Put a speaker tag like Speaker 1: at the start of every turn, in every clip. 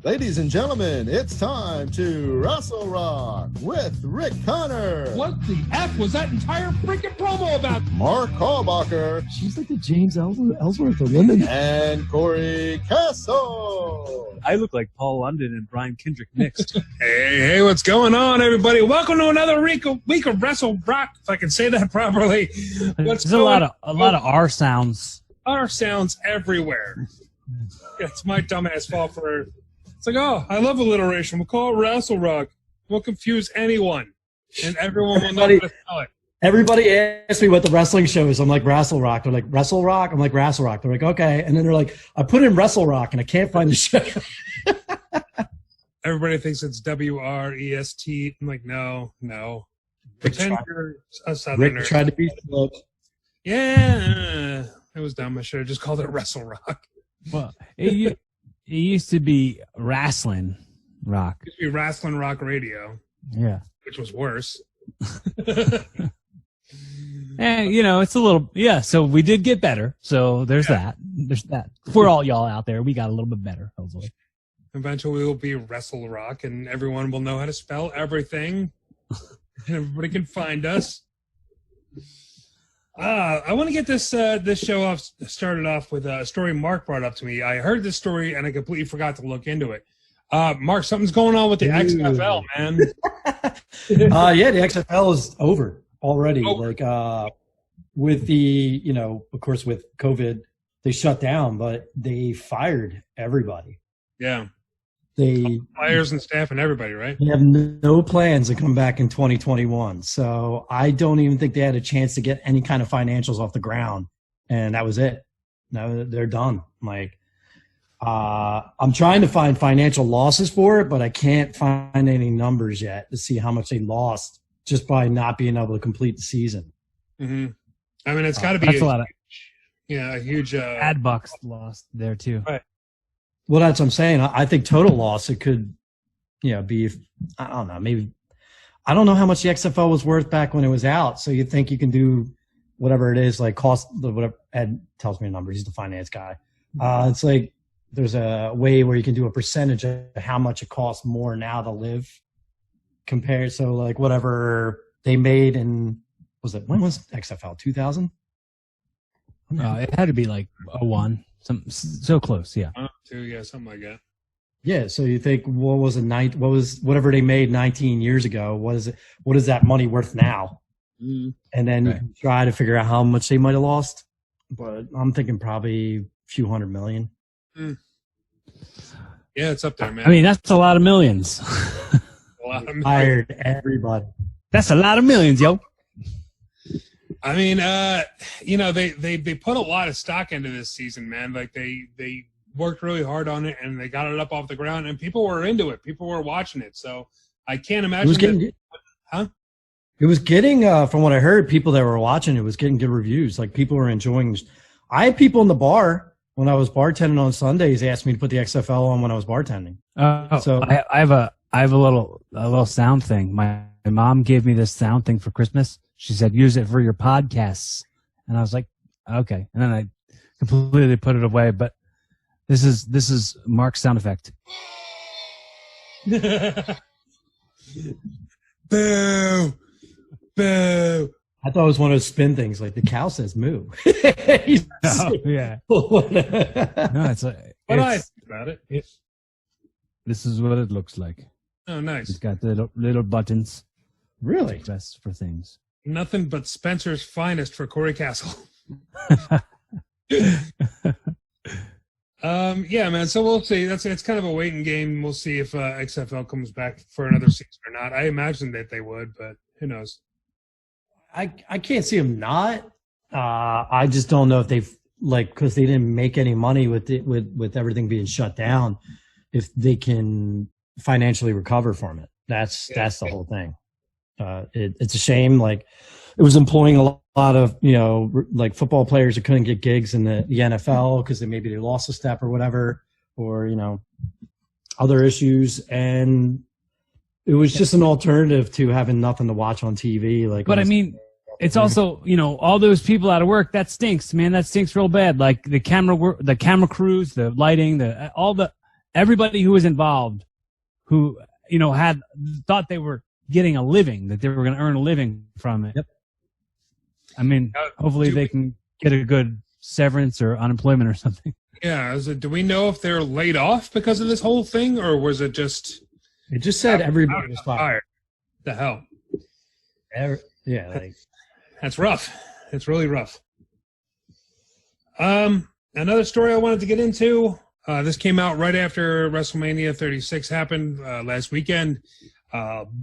Speaker 1: Ladies and gentlemen, it's time to Wrestle Rock with Rick Connor.
Speaker 2: What the F was that entire freaking promo about?
Speaker 1: Mark Hallbacher.
Speaker 3: She's like the James Ellsworth of women.
Speaker 1: And Corey Castle.
Speaker 4: I look like Paul London and Brian Kendrick mixed.
Speaker 2: Hey, what's going on, everybody? Welcome to another week of Wrestle Rock, if I can say that properly.
Speaker 4: There's a lot of R sounds.
Speaker 2: R sounds everywhere. It's my dumbass fault for... It's like, oh, I love alliteration. We'll call it Wrestle Rock. We'll confuse anyone, and everyone will know how to spell it.
Speaker 3: Everybody asks me what the wrestling show is. I'm like, Wrestle Rock. They're like, Wrestle Rock? I'm like, Wrestle Rock. They're like, okay. And then they're like, I put in Wrestle Rock, and I can't find the show.
Speaker 2: Everybody thinks it's W-R-E-S-T. I'm like, no. Pretend you're a Southerner.
Speaker 3: Rick tried to be slow.
Speaker 2: Yeah. It was dumb. I should have just called it Wrestle Rock.
Speaker 4: Well, it used to be Wrestling Rock.
Speaker 2: It used to be Wrestling Rock Radio.
Speaker 4: Yeah.
Speaker 2: Which was worse.
Speaker 4: And, it's a little, so we did get better. So there's that. There's that. For all y'all out there, we got a little bit better, hopefully.
Speaker 2: Eventually we'll be Wrestle Rock, and everyone will know how to spell everything. And everybody can find us. I want to get this show started off with a story Mark brought up to me. I heard this story, and I completely forgot to look into it. Mark, something's going on with the XFL, man.
Speaker 3: Yeah, the XFL is over already.
Speaker 2: Over.
Speaker 3: Like, with the, of course, with COVID, they shut down, but they fired everybody.
Speaker 2: Yeah.
Speaker 3: Players
Speaker 2: and staff and everybody, right?
Speaker 3: They have no plans to come back in 2021. So I don't even think they had a chance to get any kind of financials off the ground. And that was it. Now they're done. Like, I'm trying to find financial losses for it, but I can't find any numbers yet to see how much they lost just by not being able to complete the season.
Speaker 2: Mm-hmm. I mean, it's got to be a huge
Speaker 4: ad bucks lost there too.
Speaker 2: Right.
Speaker 3: Well, that's what I'm saying. I think total loss, it could, be, I don't know, maybe, I don't know how much the XFL was worth back when it was out. So you think you can do whatever it is, like cost, whatever Ed tells me a number. He's the finance guy. It's like there's a way where you can do a percentage of how much it costs more now to live compared. So like whatever they made in, when was XFL, 2000?
Speaker 4: It had to be like 01. So close, yeah.
Speaker 2: Something like that.
Speaker 3: Yeah, so you think whatever they made 19 years ago, what is that money worth now?
Speaker 2: Mm.
Speaker 3: And then you can try to figure out how much they might have lost. But I'm thinking probably a few $100 million.
Speaker 2: Mm. Yeah, it's up there, man.
Speaker 4: I mean, that's a lot of millions.
Speaker 2: A lot of millions.
Speaker 3: Fired everybody.
Speaker 4: That's a lot of millions, yo.
Speaker 2: I mean, they put a lot of stock into this season, man. Like they worked really hard on it, and they got it up off the ground, and people were into it. People were watching it. So I can't imagine.
Speaker 3: It was getting, from what I heard, people that were watching it was getting good reviews. Like people were enjoying. I had people in the bar when I was bartending on Sundays asked me to put the XFL on when I was bartending.
Speaker 4: So I have a little sound thing. My mom gave me this sound thing for Christmas. She said, use it for your podcasts. And I was like, okay. And then I completely put it away. But this is Mark's sound effect.
Speaker 2: Boo. Boo.
Speaker 3: I thought it was one of those spin things, like the cow says moo.
Speaker 4: Yeah. No, it's
Speaker 2: I think about it.
Speaker 4: This is what it looks like.
Speaker 2: Oh, nice.
Speaker 4: It's got the little buttons.
Speaker 3: Really?
Speaker 4: Best for things.
Speaker 2: Nothing but Spencer's finest for Corey Castle. Yeah, man. So we'll see. It's kind of a waiting game. We'll see if XFL comes back for another season or not. I imagine that they would, but who knows?
Speaker 3: I can't see them not. I just don't know if they've because they didn't make any money with everything being shut down. If they can financially recover from it, that's the whole thing. It's a shame. Like it was employing a lot of, like football players that couldn't get gigs in the NFL because maybe they lost a step or whatever, or, other issues. And it was just an alternative to having nothing to watch on TV. But I mean,
Speaker 4: it's also, all those people out of work, that stinks, man. That stinks real bad. Like the camera crews, the lighting, everybody who was involved, who had thought they were getting a living, that they were going to earn a living from it.
Speaker 3: Yep.
Speaker 4: I mean, hopefully they can get a good severance or unemployment or something.
Speaker 2: Yeah. Do we know if they're laid off because of this whole thing, or was it just?
Speaker 3: It just said everybody was fired.
Speaker 2: The hell.
Speaker 3: That's
Speaker 2: rough. It's really rough. Another story I wanted to get into. This came out right after WrestleMania 36 happened last weekend.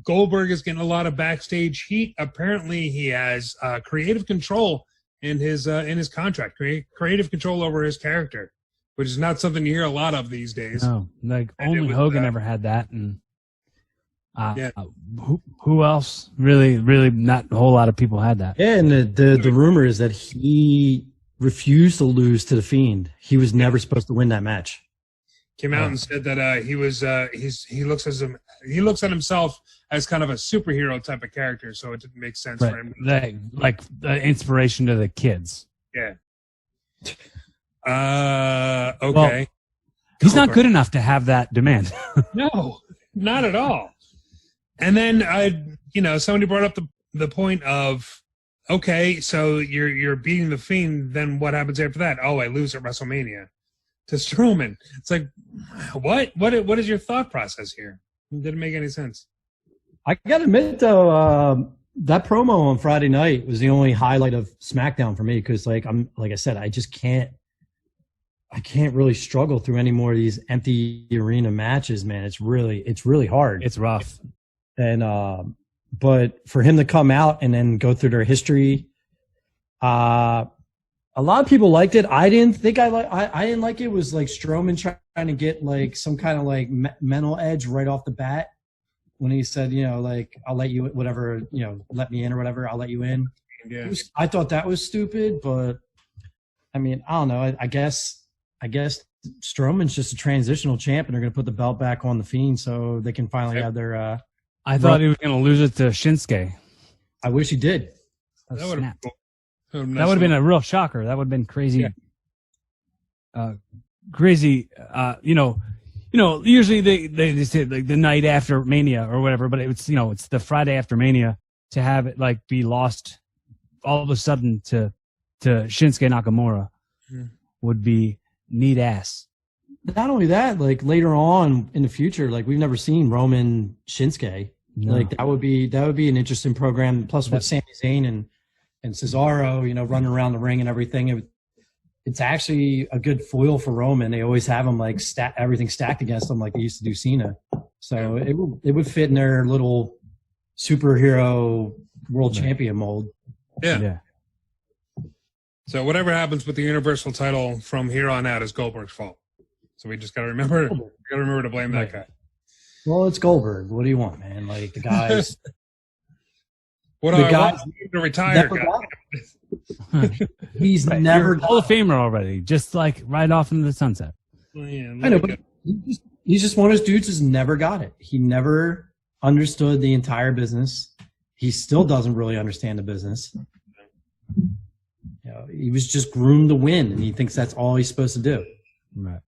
Speaker 2: Goldberg is getting a lot of backstage heat. Apparently, he has creative control in his contract, creative control over his character, which is not something you hear a lot of these days.
Speaker 4: No, only Hogan ever had that, and who else? Really, not a whole lot of people had that.
Speaker 3: Yeah, and the rumor is that he refused to lose to the Fiend. He was never supposed to win that match.
Speaker 2: Came out and said that he looks at himself as kind of a superhero type of character, so it didn't make sense for him.
Speaker 4: Like the inspiration to the kids.
Speaker 2: Yeah. Okay.
Speaker 4: Well, he's not good enough to have that demand.
Speaker 2: No, not at all. And then somebody brought up the point of, okay, so you're beating the Fiend, then what happens after that? Oh, I lose at WrestleMania to Strowman. It's like, what is your thought process here? It didn't make any sense.
Speaker 3: I gotta admit though, that promo on Friday night was the only highlight of SmackDown for me, because like I said, I just can't really struggle through any more of these empty arena matches, man. It's really hard.
Speaker 4: It's rough.
Speaker 3: And but for him to come out and then go through their history, a lot of people liked it. I didn't think I didn't like it. It was like Strowman trying to get like some kind of like mental edge right off the bat when he said, like, I'll let you, whatever, let me in or whatever, I'll let you in.
Speaker 2: Yeah.
Speaker 3: I thought that was stupid, but I mean, I don't know. I guess Strowman's just a transitional champ, and they're going to put the belt back on the Fiend so they can finally have their.
Speaker 4: I thought he was going to lose it to Shinsuke.
Speaker 3: I wish he did.
Speaker 2: That would have been cool.
Speaker 4: That would have been a real shocker. That would have been crazy. Yeah. Crazy. Usually they say like the night after Mania or whatever, but it's the Friday after Mania, to have it like be lost all of a sudden to Shinsuke Nakamura would be neat ass.
Speaker 3: Not only that, like later on in the future, like we've never seen Roman Shinsuke. No. Like that would be an interesting program. Plus with Sami Zayn and Cesaro, running around the ring and everything. It's actually a good foil for Roman. They always have him like everything stacked against him like they used to do Cena. So it would fit in their little superhero world champion mold.
Speaker 2: Yeah. So whatever happens with the Universal title from here on out is Goldberg's fault. So we just got to remember to blame that guy.
Speaker 3: Well, it's Goldberg. What do you want, man? Like the guys.
Speaker 2: Want to retire guy.
Speaker 3: He's never
Speaker 4: Hall of Famer already, just like right off into the sunset.
Speaker 2: Well, yeah,
Speaker 3: I know, but he's just one of those dudes who's never got it. He never understood the entire business. He still doesn't really understand the business. He was just groomed to win, and he thinks that's all he's supposed to do.
Speaker 4: Right.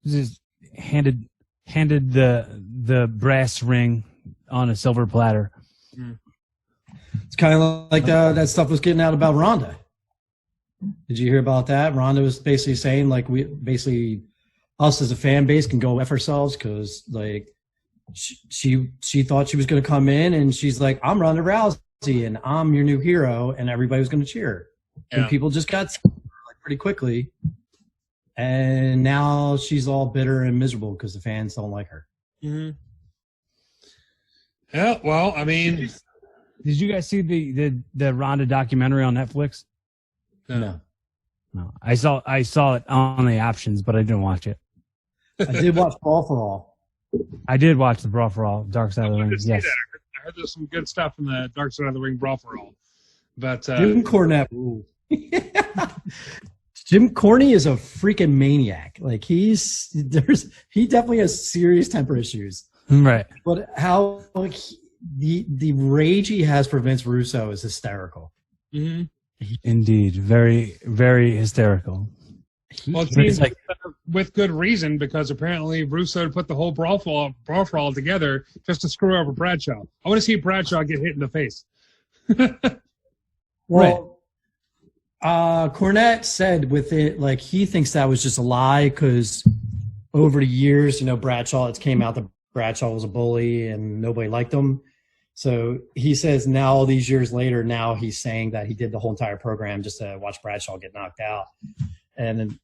Speaker 4: Just handed the brass ring on a silver platter.
Speaker 3: It's kind of like that stuff was getting out about Ronda. Did you hear about that? Ronda was basically saying like us as a fan base can go F ourselves because like she thought she was going to come in and she's like, I'm Ronda Rousey and I'm your new hero, and everybody was going to cheer her. Yeah. And people just got like pretty quickly. And now she's all bitter and miserable because the fans don't like her.
Speaker 2: Mm-hmm. Yeah, well, I mean,
Speaker 4: did you guys see the Ronda documentary on Netflix?
Speaker 3: No.
Speaker 4: I saw it on the options, but I didn't watch it.
Speaker 3: I did watch Brawl for All.
Speaker 4: I did watch the Brawl for All, Dark Side of the Ring. Yes,
Speaker 2: I heard there's some good stuff in the Dark Side of the Ring Brawl for All. But
Speaker 3: Jim Cornette rules. Jim Cornette is a freaking maniac. Like he definitely has serious temper issues.
Speaker 4: Right.
Speaker 3: But how the rage he has for Vince Russo is hysterical.
Speaker 2: Mm-hmm.
Speaker 4: Indeed, very, very hysterical.
Speaker 2: Well, it seems like with good reason, because apparently Russo put the whole brawl for together just to screw over Bradshaw. I want to see Bradshaw get hit in the face.
Speaker 3: Well, Cornette said with it, like, he thinks that was just a lie because over the years, Bradshaw, it came out that Bradshaw was a bully and nobody liked him. So he says now, all these years later, now he's saying that he did the whole entire program just to watch Bradshaw get knocked out. And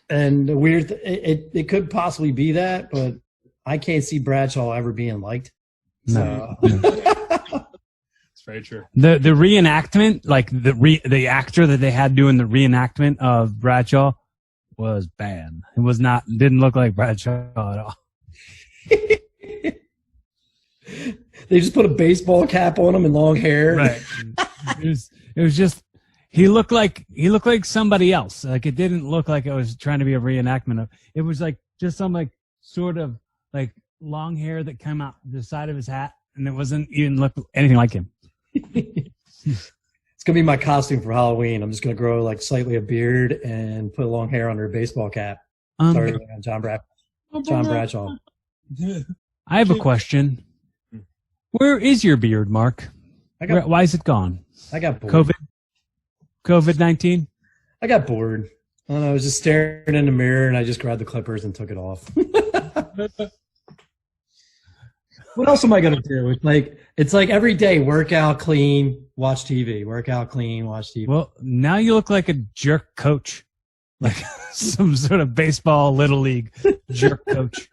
Speaker 3: the weird, it could possibly be that, but I can't see Bradshaw ever being liked. So.
Speaker 2: It's very true.
Speaker 4: The reenactment, like the actor that they had doing the reenactment of Bradshaw was bad. It was didn't look like Bradshaw at all.
Speaker 3: They just put a baseball cap on him and long hair.
Speaker 4: Right. It was just. He looked like somebody else. Like, it didn't look like it was trying to be a reenactment of. It was like just some like sort of like long hair that came out the side of his hat, and it wasn't even look anything like him.
Speaker 3: It's gonna be my costume for Halloween. I'm just gonna grow like slightly a beard and put long hair under a baseball cap. Sorry, John Bradshaw.
Speaker 4: I have a question. Where is your beard, Mark? Why is it gone?
Speaker 3: I got bored.
Speaker 4: COVID-19?
Speaker 3: I got bored. I don't know. I was just staring in the mirror, and I just grabbed the clippers and took it off. What else am I gonna do? It's like every day: workout, clean, watch TV. Workout, clean, watch TV.
Speaker 4: Well, now you look like a jerk coach, like some sort of baseball little league jerk coach.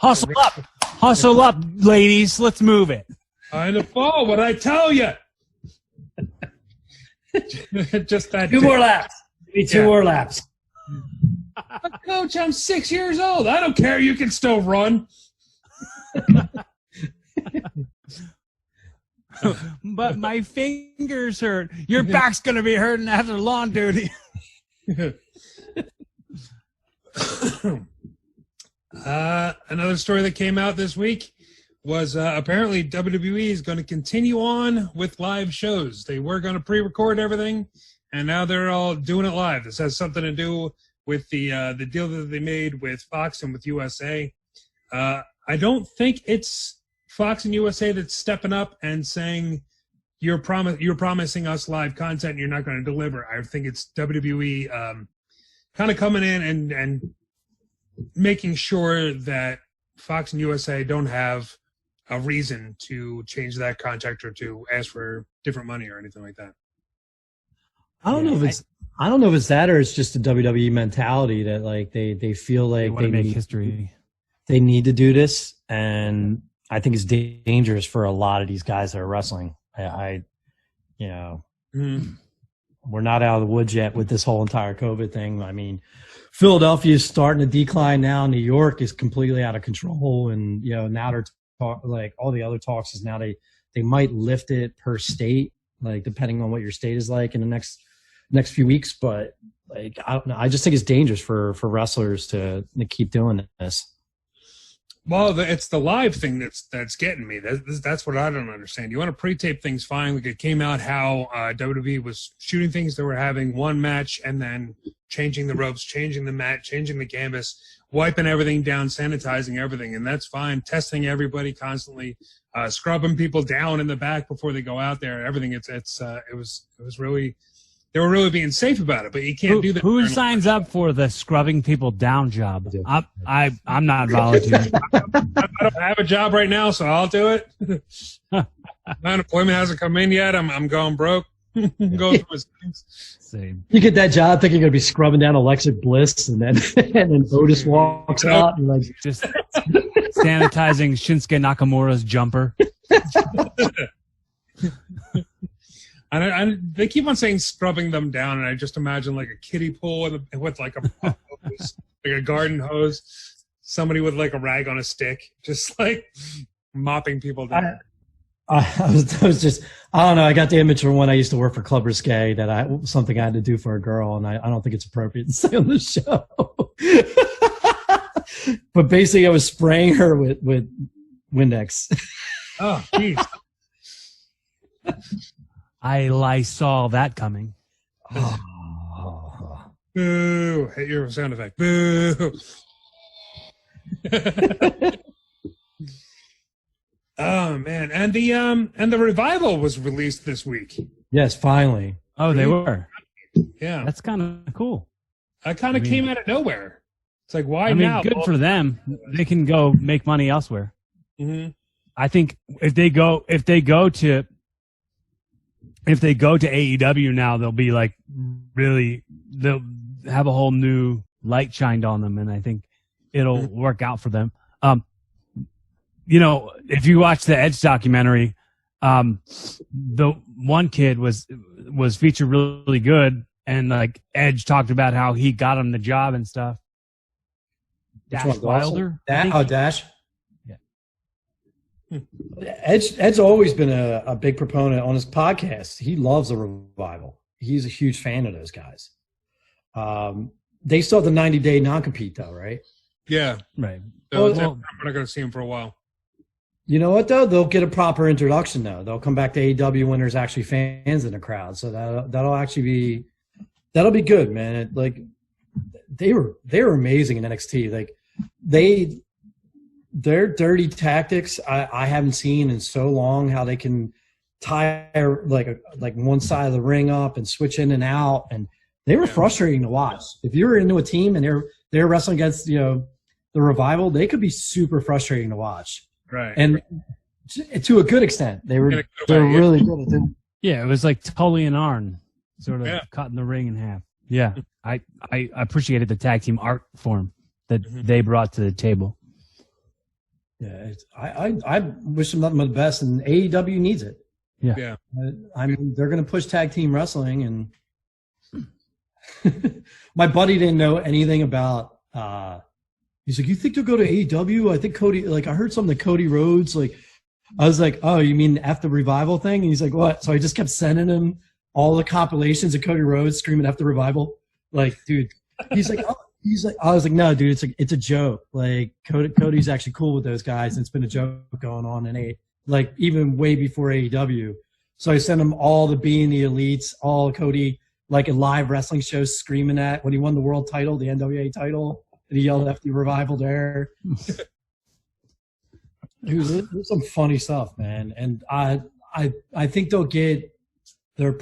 Speaker 4: Hustle up, ladies. Let's move it.
Speaker 2: In the fall, what I tell you? Just that.
Speaker 3: Two more laps. Maybe two more laps.
Speaker 2: But Coach, I'm 6 years old. I don't care. You can still run.
Speaker 4: But my fingers hurt. Your back's going to be hurting after lawn duty.
Speaker 2: Another story that came out this week was apparently WWE is going to continue on with live shows. They were going to pre-record everything, and now they're all doing it live. This has something to do with the deal that they made with Fox and with USA. I don't think it's Fox and USA that's stepping up and saying you're promising us live content and you're not going to deliver. I think it's WWE kind of coming in and making sure that Fox and USA don't have a reason to change that contract or to ask for different money or anything like that.
Speaker 3: I don't know if it's that or it's just a WWE mentality that like they feel like
Speaker 4: they make history.
Speaker 3: They need to do this, and I think it's dangerous for a lot of these guys that are wrestling. We're not out of the woods yet with this whole entire COVID thing. I mean, Philadelphia is starting to decline now. New York is completely out of control, and now they're like all the other talks is now they might lift it per state, like depending on what your state is like in the next few weeks. But like I don't know, I just think it's dangerous for wrestlers to keep doing this.
Speaker 2: Well, it's the live thing that's getting me. That's what I don't understand. You want to pre-tape things fine. Like it came out how WWE was shooting things. They were having one match and then changing the ropes, changing the mat, changing the canvas, wiping everything down, sanitizing everything, and that's fine. Testing everybody constantly, scrubbing people down in the back before they go out there. Everything. It was really. They were really being safe about it, but you can't do that.
Speaker 4: Who signs up for the scrubbing people down job? I'm not volunteering.
Speaker 2: I don't have a job right now, so I'll do it. My unemployment hasn't come in yet. I'm going broke. Going through his things.
Speaker 4: Same.
Speaker 3: You get that job thinking you're gonna be scrubbing down Alexa Bliss, and then Otis walks out and like
Speaker 4: just sanitizing Shinsuke Nakamura's jumper.
Speaker 2: They keep on saying scrubbing them down, and I just imagine like a kiddie pool with like a hose, like a garden hose, somebody with like a rag on a stick, just like mopping people down.
Speaker 3: I was just, I don't know. I got the image from when I used to work for Club Risque that something I had to do for a girl, and I don't think it's appropriate to say on the show. But basically, I was spraying her with Windex.
Speaker 2: Oh, jeez.
Speaker 4: I saw that coming.
Speaker 2: Boo! Hit your sound effect. Boo! Oh man, and the revival was released this week.
Speaker 3: Yes, finally.
Speaker 4: Oh, they were.
Speaker 2: Yeah,
Speaker 4: That's kind of cool.
Speaker 2: that kind of came out of nowhere. It's like, why
Speaker 4: I mean,
Speaker 2: now?
Speaker 4: good for them. They can go make money elsewhere.
Speaker 2: Mm-hmm.
Speaker 4: I think if they go to AEW now, they'll be like they'll have a whole new light shined on them, and I think it'll work out for them. If you watch the Edge documentary, the one kid was featured really good, and like Edge talked about how he got him the job and stuff. Dash Wilder?
Speaker 3: Dash.
Speaker 4: Yeah.
Speaker 3: Ed's always been a big proponent on his podcast. He loves the revival. He's a huge fan of those guys. They still have the 90-day non-compete though, right?
Speaker 2: Yeah,
Speaker 4: Right.
Speaker 2: so we're not going to see him for a while.
Speaker 3: You know what though? They'll get a proper introduction though. They'll come back to AEW when there's actually fans in the crowd. So that'll actually be good, man. They were amazing in NXT. Like their dirty tactics I haven't seen in so long. How they can tie like one side of the ring up and switch in and out, and they were frustrating to watch. If you were into a team and they're wrestling against the revival, they could be super frustrating to watch.
Speaker 2: Right.
Speaker 3: And to a good extent, they're really good at it.
Speaker 4: Yeah, it was like Tully and Arn sort of cutting the ring in half. Yeah, I appreciated the tag team art form that they brought to the table.
Speaker 3: Yeah, I wish them nothing but the best, and AEW needs it.
Speaker 2: Yeah.
Speaker 3: I mean, they're going to push tag team wrestling, and my buddy didn't know anything about. He's like, you think they'll go to AEW? I think Cody. Like, I heard something that Cody Rhodes. Like, I was like, oh, you mean after the revival thing? And he's like, what? So I just kept sending him all the compilations of Cody Rhodes screaming after revival. Like, dude, he's like, I was like, no, dude, it's a joke. Like, Cody's actually cool with those guys, and it's been a joke going on in even way before AEW. So I sent him all the Being the Elites, all Cody, like in live wrestling shows, screaming at when he won the world title, the NWA title. And he yelled after the revival there. Dude, there's some funny stuff, man. And I think they'll get their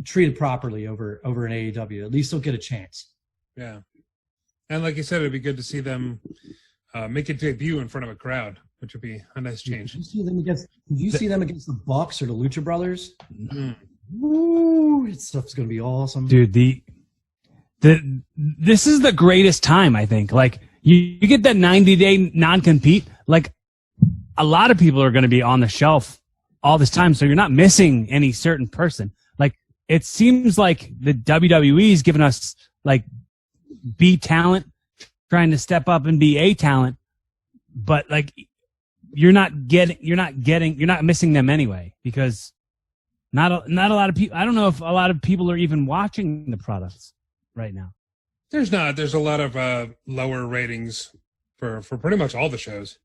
Speaker 3: treated properly over in AEW. At least they'll get a chance.
Speaker 2: Yeah. And like you said, it'd be good to see them make a debut in front of a crowd, which would be a nice change.
Speaker 3: Did you see them against the Bucks or the Lucha Brothers?
Speaker 2: Mm.
Speaker 3: Ooh, that stuff's gonna be awesome.
Speaker 4: Dude, this is the greatest time, I think. Like, you get that 90-day non-compete, like, a lot of people are going to be on the shelf all this time, so you're not missing any certain person. Like, it seems like the WWE is giving us, like, B talent, trying to step up and be A talent, but, like, you're not missing them anyway, because not a lot of people, I don't know if a lot of people are even watching the products right now.
Speaker 2: There's a lot of lower ratings for pretty much all the shows.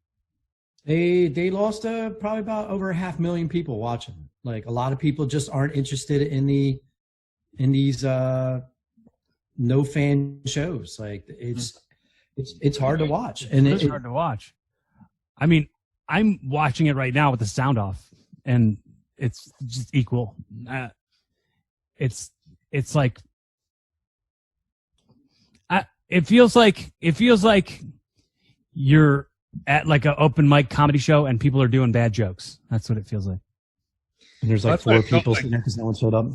Speaker 3: They lost probably about over 500,000 people watching. Like, a lot of people just aren't interested in these no fan shows. Like, it's hard to watch, and
Speaker 4: it's hard to watch. I mean, I'm watching it right now with the sound off, and it's just equal. It's like. It feels like you're at like an open mic comedy show and people are doing bad jokes. That's what it feels like.
Speaker 3: And there's like four people sitting there because no one showed up.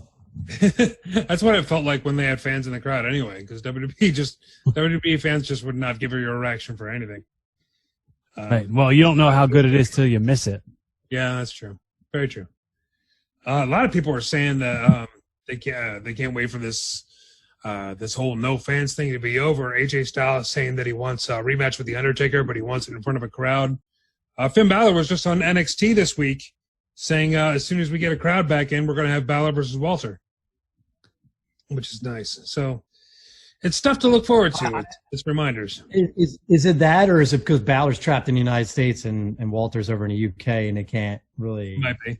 Speaker 2: That's what it felt like when they had fans in the crowd anyway, because WWE fans just would not give you a reaction for anything.
Speaker 4: Right. Well, you don't know how good it is till you miss it.
Speaker 2: Yeah, that's true. Very true. A lot of people are saying that they can't wait for this whole no fans thing to be over. AJ Styles saying that he wants a rematch with The Undertaker, but he wants it in front of a crowd. Finn Balor was just on NXT this week saying as soon as we get a crowd back in, we're going to have Balor versus Walter, which is nice. So it's stuff to look forward to. It's reminders.
Speaker 3: Is it that, or is it because Balor's trapped in the United States and Walter's over in the UK and they can't really?
Speaker 2: It might be.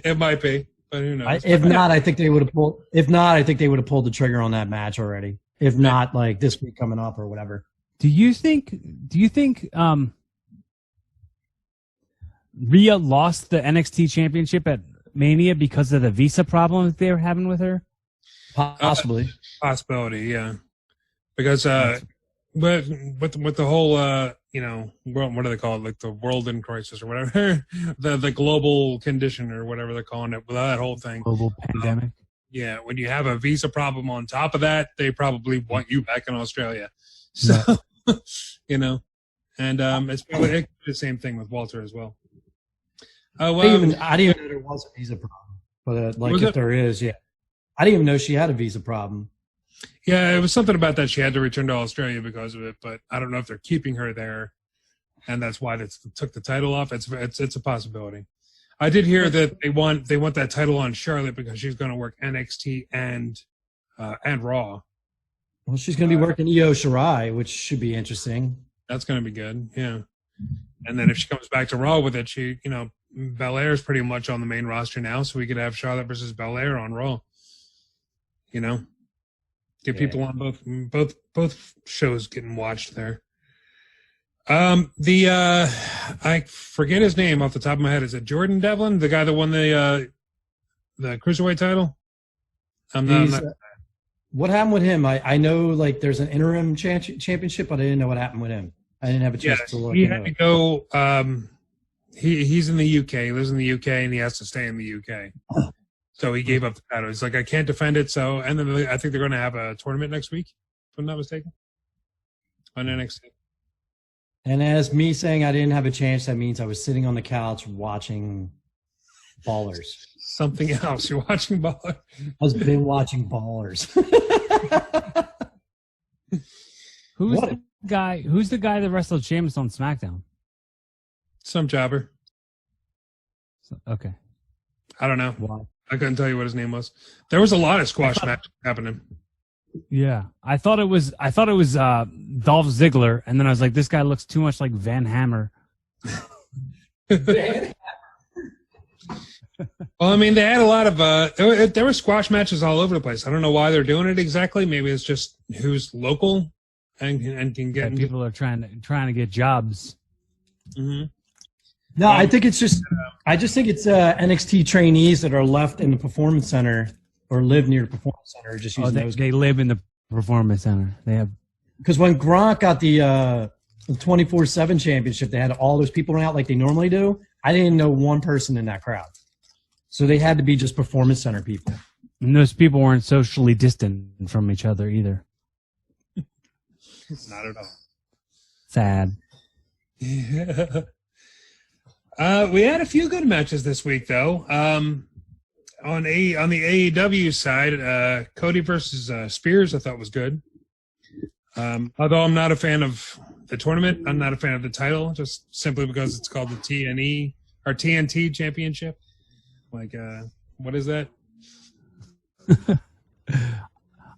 Speaker 2: It might be. But who knows?
Speaker 3: If not, I think they would have pulled. If not, I think they would have pulled the trigger on that match already. If not, like this week coming up or whatever.
Speaker 4: Do you think Rhea lost the NXT championship at Mania because of the visa problems they were having with her?
Speaker 3: Possibly.
Speaker 2: Possibility, yeah. Because with the whole what do they call it? Like the world in crisis or whatever, the global condition or whatever they're calling it. With that whole thing,
Speaker 4: global pandemic.
Speaker 2: Yeah, when you have a visa problem on top of that, they probably want you back in Australia. So, and it's probably the same thing with Walter as well.
Speaker 3: I didn't even know there was a visa problem, but if there is, yeah, I didn't even know she had a visa problem.
Speaker 2: Yeah, it was something about that she had to return to Australia because of it, but I don't know if they're keeping her there, and that's why they took the title off. It's a possibility. I did hear that they want that title on Charlotte because she's going to work NXT and Raw.
Speaker 3: Well, she's going to be working Io Shirai, which should be interesting.
Speaker 2: That's going to be good, yeah. And then if she comes back to Raw with it, Belair is pretty much on the main roster now, so we could have Charlotte versus Belair on Raw. Get people on both shows getting watched there. I forget his name off the top of my head. Is it Jordan Devlin, the guy that won the cruiserweight title?
Speaker 3: What happened with him? I know like there's an interim championship, but I didn't know what happened with him. I didn't have a chance to look.
Speaker 2: He had to go. He's in the UK. He lives in the UK, and he has to stay in the UK. So he gave up the title. He's like, I can't defend it. So, and then I think they're going to have a tournament next week, if I'm not mistaken, on NXT.
Speaker 3: And as me saying I didn't have a chance, that means I was sitting on the couch watching Ballers.
Speaker 2: Something else. You're watching Ballers?
Speaker 3: I've been watching Ballers.
Speaker 4: Who's the guy that wrestled Sheamus on SmackDown?
Speaker 2: Some jobber.
Speaker 4: Okay.
Speaker 2: I don't know.
Speaker 3: Why?
Speaker 2: I couldn't tell you what his name was. There was a lot of squash matches happening.
Speaker 4: Yeah, I thought it was Dolph Ziggler, and then I was like, this guy looks too much like Van Hammer.
Speaker 2: Well, I mean, they had a lot of there were squash matches all over the place. I don't know why they're doing it exactly. Maybe it's just who's local and can get.
Speaker 4: People are trying to get jobs.
Speaker 2: Mm-hmm.
Speaker 3: No, I think it's just. I just think it's NXT trainees that are left in the Performance Center or live near the Performance Center. Just using those.
Speaker 4: They live in the Performance Center. They have.
Speaker 3: Because when Gronk got the 24/7 championship, they had all those people around like they normally do. I didn't know one person in that crowd, so they had to be just Performance Center people.
Speaker 4: And those people weren't socially distant from each other either.
Speaker 2: Not at all.
Speaker 4: Sad.
Speaker 2: Yeah. We had a few good matches this week, though. On the AEW side, Cody versus Spears, I thought was good. Although I'm not a fan of the tournament, I'm not a fan of the title, just simply because it's called the TNT Championship. Like, what is that?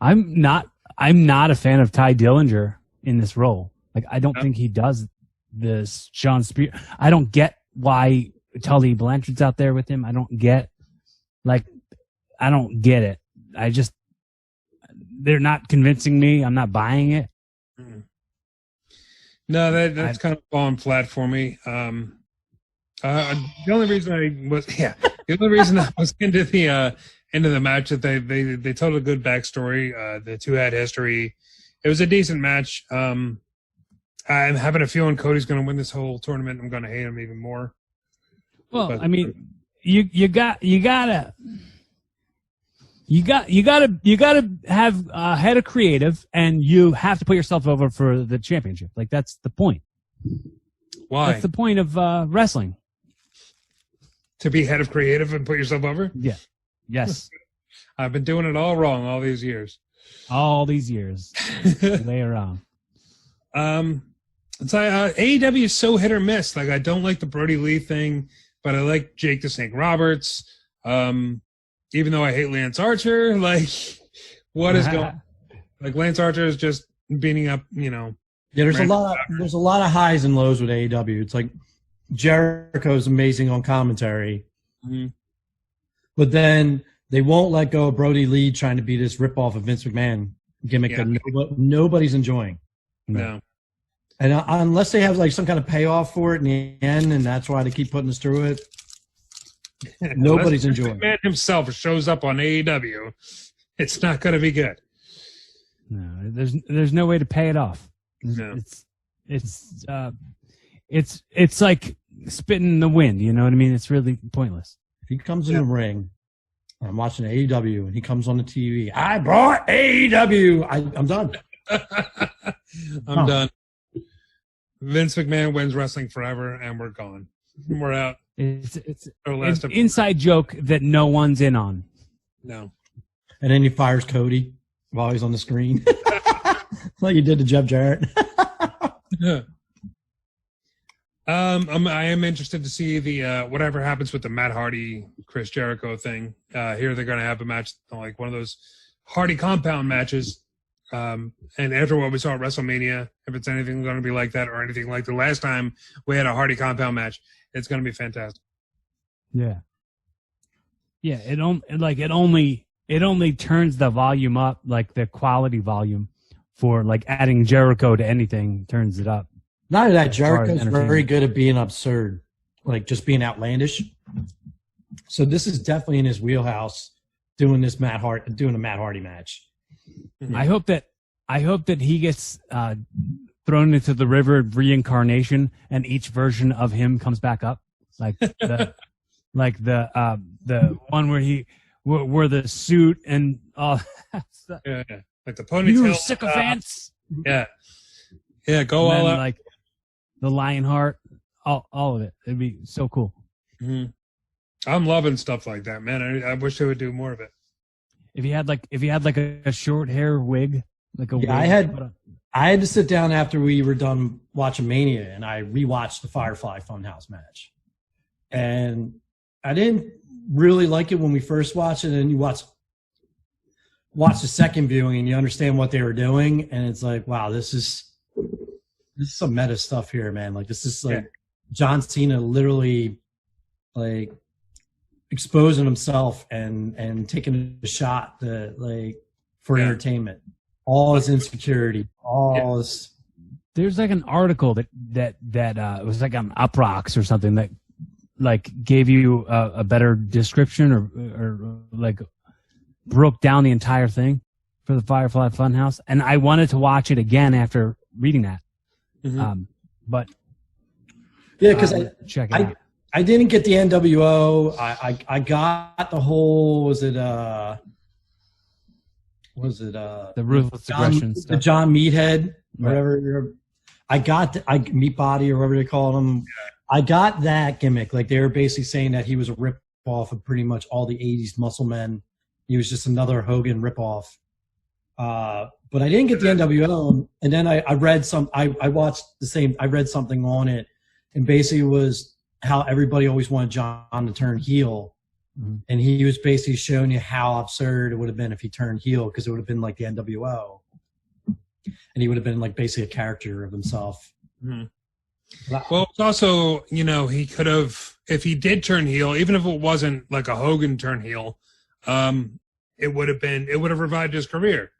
Speaker 4: I'm not a fan of Ty Dillinger in this role. Like, I don't think he does this. Sean Spears. I don't get why Tully Blanchard's out there with him. I don't get it. They're not convincing me. I'm not buying it.
Speaker 2: No, that's kind of falling flat for me. The only reason I was into the match that they told a good backstory. The two had history. It was a decent match. I'm having a feeling Cody's going to win this whole tournament. I'm going to hate him even more.
Speaker 4: Well, I mean, you gotta have a head of creative, and you have to put yourself over for the championship. Like, that's the point.
Speaker 2: Why?
Speaker 4: That's the point of wrestling.
Speaker 2: To be head of creative and put yourself over?
Speaker 4: Yeah. Yes.
Speaker 2: I've been doing it all wrong all these years.
Speaker 4: Lay around.
Speaker 2: It's like AEW is so hit or miss. Like, I don't like the Brody Lee thing, but I like Jake the Snake Roberts. Even though I hate Lance Archer, like, what is going? Like, Lance Archer is just beating up,
Speaker 3: Yeah, there's a lot of highs and lows with AEW. It's like Jericho's amazing on commentary, But then they won't let go of Brody Lee trying to be this ripoff of Vince McMahon gimmick that nobody's enjoying.
Speaker 2: No.
Speaker 3: And unless they have like some kind of payoff for it in the end, and that's why they keep putting us through it, nobody's enjoying it.
Speaker 2: McMahon himself shows up on AEW, it's not going to be good.
Speaker 4: No, there's no way to pay it off.
Speaker 2: No.
Speaker 4: It's like spitting in the wind. You know what I mean? It's really pointless.
Speaker 3: If he comes in the ring, I'm watching AEW, and he comes on the TV. I brought AEW. I'm done.
Speaker 2: I'm done. Vince McMahon wins wrestling forever, and we're gone. We're out.
Speaker 4: It's an inside joke that no one's in on.
Speaker 2: No.
Speaker 3: And then he fires Cody while he's on the screen, like he did to Jeff Jarrett.
Speaker 2: I am interested to see the whatever happens with the Matt Hardy Chris Jericho thing. Here they're going to have a match, like one of those Hardy compound matches. And after what we saw at WrestleMania, if it's anything going to be like that or anything like the last time we had a Hardy compound match, it's going to be fantastic.
Speaker 4: Yeah. Yeah. It only turns the volume up, like the quality volume for like adding Jericho to anything turns it up.
Speaker 3: Not only that, Jericho's very good at being absurd, like just being outlandish. So this is definitely in his wheelhouse, doing a Matt Hardy match.
Speaker 4: I hope that he gets thrown into the river of reincarnation, and each version of him comes back up, like the one where the suit and all that stuff.
Speaker 2: Yeah, like the ponytail.
Speaker 4: You sycophants.
Speaker 2: Yeah, go all out.
Speaker 4: Like the Lionheart, all of it. It'd be so cool.
Speaker 2: Mm-hmm. I'm loving stuff like that, man. I wish they would do more of it.
Speaker 4: If he had like a short hair wig, like a wig.
Speaker 3: I had to sit down after we were done watching Mania, and I rewatched the Firefly Funhouse match, and I didn't really like it when we first watched it. And you watch the second viewing, and you understand what they were doing, and it's like, wow, this is some meta stuff here, man. Like this is like John Cena literally like exposing himself and taking a shot to, like, for entertainment. All his insecurity, all his.
Speaker 4: There's like an article that it was like on Uproxx or something that like gave you a better description or like broke down the entire thing for the Firefly Funhouse, and I wanted to watch it again after reading that.
Speaker 2: Mm-hmm.
Speaker 4: But
Speaker 3: yeah, because
Speaker 4: check it out.
Speaker 3: I didn't get the NWO. I got the whole the
Speaker 4: Ruthless Aggression stuff.
Speaker 3: The John Meathead, whatever. I got Meat Body or whatever they call him. Yeah. I got that gimmick. Like they were basically saying that he was a rip off of pretty much all the 80s muscle men. He was just another Hogan rip off. But I didn't get the NWO. And then I read I watched the same. I read something on it, and basically it was how everybody always wanted John to turn heel. Mm-hmm. And he was basically showing you how absurd it would have been if he turned heel, because it would have been like the NWO. And he would have been like basically a character of himself.
Speaker 2: Mm-hmm. Well, it's also, he could have, if he did turn heel, even if it wasn't like a Hogan turn heel, it would have revived his career,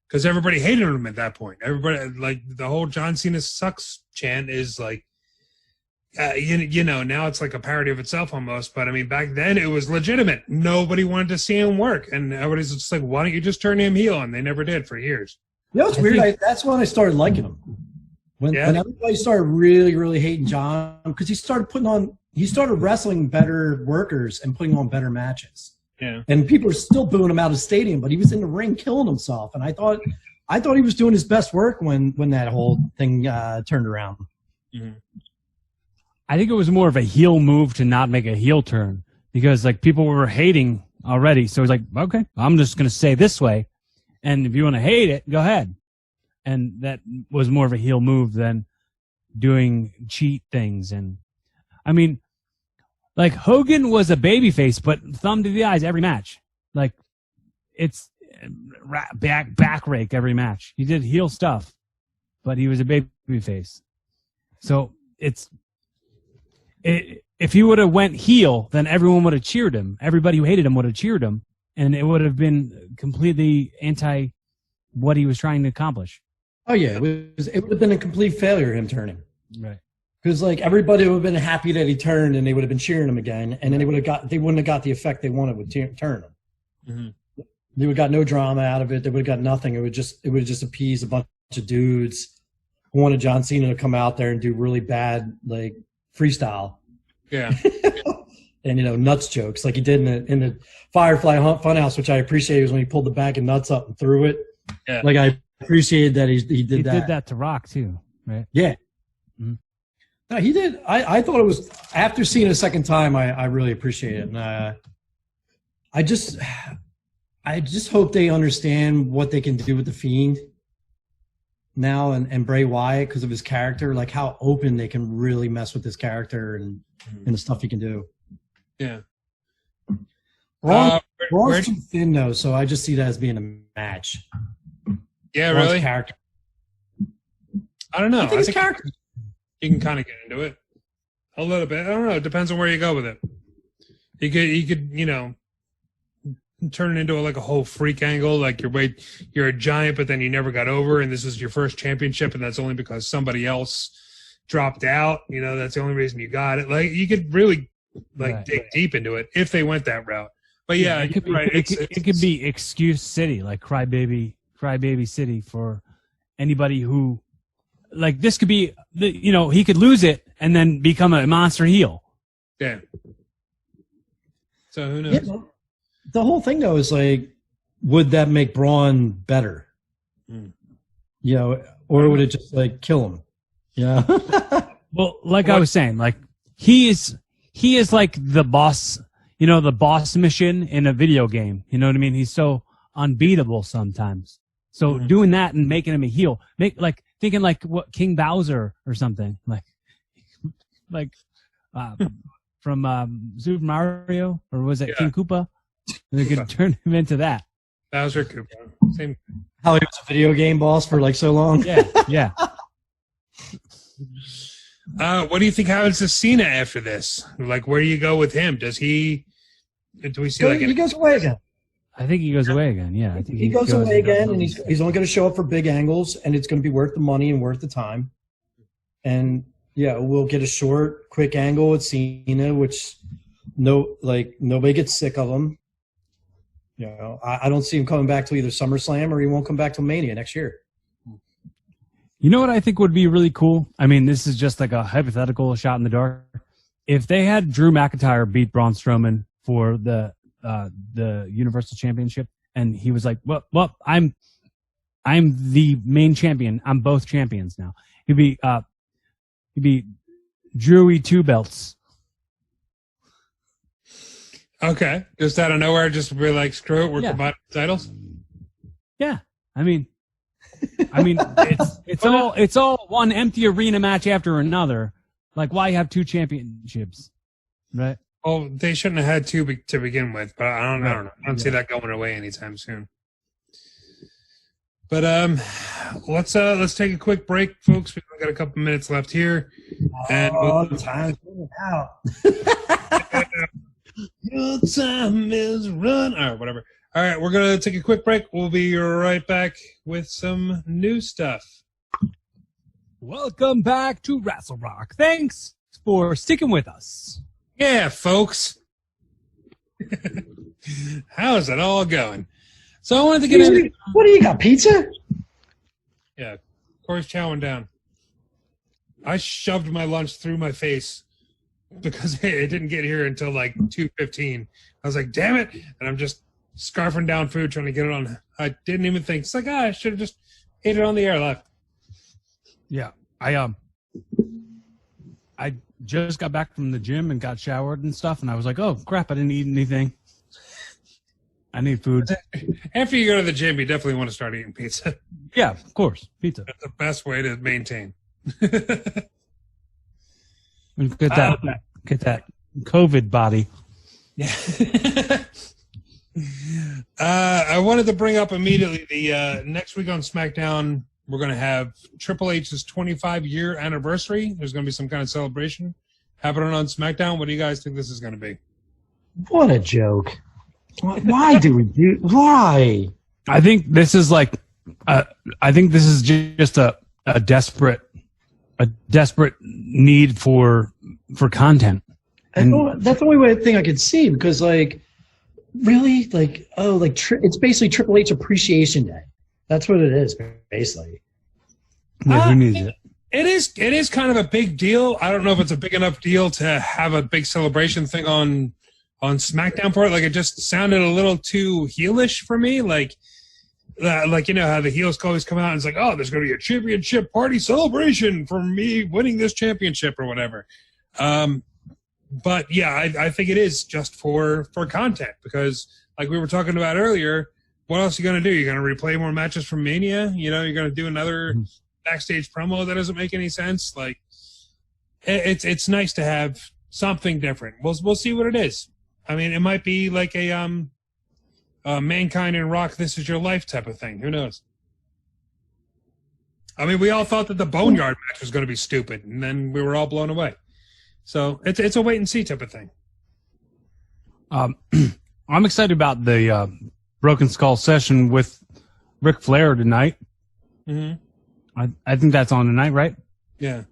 Speaker 2: because everybody hated him at that point. Everybody, like the whole John Cena sucks chant is like, now it's like a parody of itself almost. But I mean, back then it was legitimate. Nobody wanted to see him work, and everybody's just like, "Why don't you just turn him heel?" And they never did for years.
Speaker 3: It's weird. That's when I started liking him. When everybody started really, really hating John, because he started wrestling better workers and putting on better matches.
Speaker 2: Yeah. And
Speaker 3: people were still booing him out of the stadium, but he was in the ring killing himself. And I thought he was doing his best work when that whole thing turned around.
Speaker 2: Mm-hmm.
Speaker 4: I think it was more of a heel move to not make a heel turn, because like people were hating already. So he's like, okay, I'm just going to say this way. And if you want to hate it, go ahead. And that was more of a heel move than doing cheat things. And I mean, like Hogan was a babyface, but thumb to the eyes every match. Like it's back rake every match. He did heel stuff, but he was a babyface. So if he would have went heel, then everyone would have cheered him. Everybody who hated him would have cheered him, and it would have been completely anti what he was trying to accomplish.
Speaker 3: Oh yeah, it would have been a complete failure him turning.
Speaker 4: Right.
Speaker 3: Because like everybody would have been happy that he turned, and they would have been cheering him again, and then they wouldn't have got the effect they wanted with turn him.
Speaker 2: Mm-hmm.
Speaker 3: They would have got no drama out of it. They would have got nothing. It would have just appeased a bunch of dudes who wanted John Cena to come out there and do really bad like freestyle.
Speaker 2: Yeah.
Speaker 3: And nuts jokes like he did in the Firefly Funhouse, which I appreciated, was when he pulled the bag of nuts up and threw it.
Speaker 2: Yeah.
Speaker 3: Like I appreciated that he did that.
Speaker 4: He did that to Rock too, right?
Speaker 3: Yeah.
Speaker 4: Mm-hmm.
Speaker 3: No, he did. I thought it was, after seeing it a second time, I really appreciate it. And I just hope they understand what they can do with the Fiend now and Bray Wyatt because of his character, like how open they can really mess with his character and the stuff he can do.
Speaker 2: Yeah.
Speaker 3: Raw's too thin though, so I just see that as being a match.
Speaker 2: Yeah,
Speaker 3: Raw's
Speaker 2: really?
Speaker 3: character.
Speaker 2: I don't know.
Speaker 3: I think his character.
Speaker 2: You can kind of get into it a little bit. I don't know. It depends on where you go with it. You could turn it into like a whole freak angle. Like you're a giant, but then you never got over, and this is your first championship, and that's only because somebody else dropped out. That's the only reason you got it. Like you could really dig deep into it if they went that route. But yeah,
Speaker 4: it could be,
Speaker 2: right.
Speaker 4: It could be excuse city, like crybaby city for anybody who. Like this could be, he could lose it and then become a monster heel.
Speaker 2: Yeah. So who knows?
Speaker 3: Yeah, the whole thing though is like, would that make Braun better? Or would it just like kill him? Yeah.
Speaker 4: Well, like I was saying, like he is like the boss, the boss mission in a video game. You know what I mean? He's so unbeatable sometimes. So doing that and making him a heel, thinking like what King Bowser or something from Super Mario, or was it King Koopa? They could turn him into that.
Speaker 2: Bowser Koopa, same.
Speaker 3: How he was a video game boss for like so long.
Speaker 4: Yeah.
Speaker 2: What do you think happens to Cena after this? Like, where do you go with him? Do we see
Speaker 3: he goes away again?
Speaker 4: I think he goes away again. Yeah, I think
Speaker 3: he goes away again, and he's only going to show up for big angles, and it's going to be worth the money and worth the time. And yeah, we'll get a short, quick angle with Cena, which nobody gets sick of him. I don't see him coming back to either SummerSlam or he won't come back to Mania next year.
Speaker 4: You know what I think would be really cool? I mean, this is just like a hypothetical shot in the dark. If they had Drew McIntyre beat Braun Strowman for the Universal Championship, and he was like, well, I'm the main champion. I'm both champions now. He'd be Drewy 2 belts.
Speaker 2: Okay, just out of nowhere, just be like, screw it, we're combining titles.
Speaker 4: Yeah, I mean, it's all one empty arena match after another. Like, why have 2 championships, right?
Speaker 2: Well, they shouldn't have had 2 to begin with, but I don't know. I don't see that going away anytime soon. But let's take a quick break, folks. We've got a couple minutes left here, and
Speaker 3: time's running out.
Speaker 2: Your time is run. All right, whatever. All right, we're gonna take a quick break. We'll be right back with some new stuff.
Speaker 4: Welcome back to Wrestle Rock. Thanks for sticking with us.
Speaker 2: Yeah, folks. How's it all going? So I wanted to get into...
Speaker 3: What do you got, pizza?
Speaker 2: Yeah, Cory's chowing down. I shoved my lunch through my face because it didn't get here until like 2:15. I was like, damn it. And I'm just scarfing down food, trying to get it on. I didn't even think. It's like, I should have just ate it on the air live.
Speaker 4: Yeah, I just got back from the gym and got showered and stuff, and I was like, oh, crap, I didn't eat anything. I need food.
Speaker 2: After you go to the gym, you definitely want to start eating pizza.
Speaker 4: Yeah, of course, pizza.
Speaker 2: That's the best way to maintain.
Speaker 4: Get that COVID body.
Speaker 2: Yeah. I wanted to bring up immediately the next week on SmackDown, we're going to have Triple H's 25-year anniversary. There's going to be some kind of celebration happening on SmackDown. What do you guys think this is going to be?
Speaker 3: What a joke! Why do we do? Why?
Speaker 4: I think this is just a desperate need for content. And
Speaker 3: that's the only thing I could see, because really, it's basically Triple H Appreciation Day. That's what it is, basically.
Speaker 4: Yeah, who needs it?
Speaker 2: It is kind of a big deal. I don't know if it's a big enough deal to have a big celebration thing on SmackDown for it. Like, it just sounded a little too heelish for me. Like you know how the heels always come out and it's like, oh, there's going to be a championship party celebration for me winning this championship or whatever. But yeah, I think it is just for content, because like we were talking about earlier, what else are you going to do? You're going to replay more matches from Mania? You know, you're going to do another backstage promo that doesn't make any sense. Like, it's nice to have something different. We'll see what it is. I mean, it might be like a Mankind and Rock, This Is Your Life type of thing. Who knows? I mean, we all thought that the Boneyard match was going to be stupid, and then we were all blown away. So it's a wait and see type of thing.
Speaker 4: I'm excited about the Broken Skull session with Ric Flair tonight. Mm-hmm. I think that's on tonight, right?
Speaker 2: Yeah.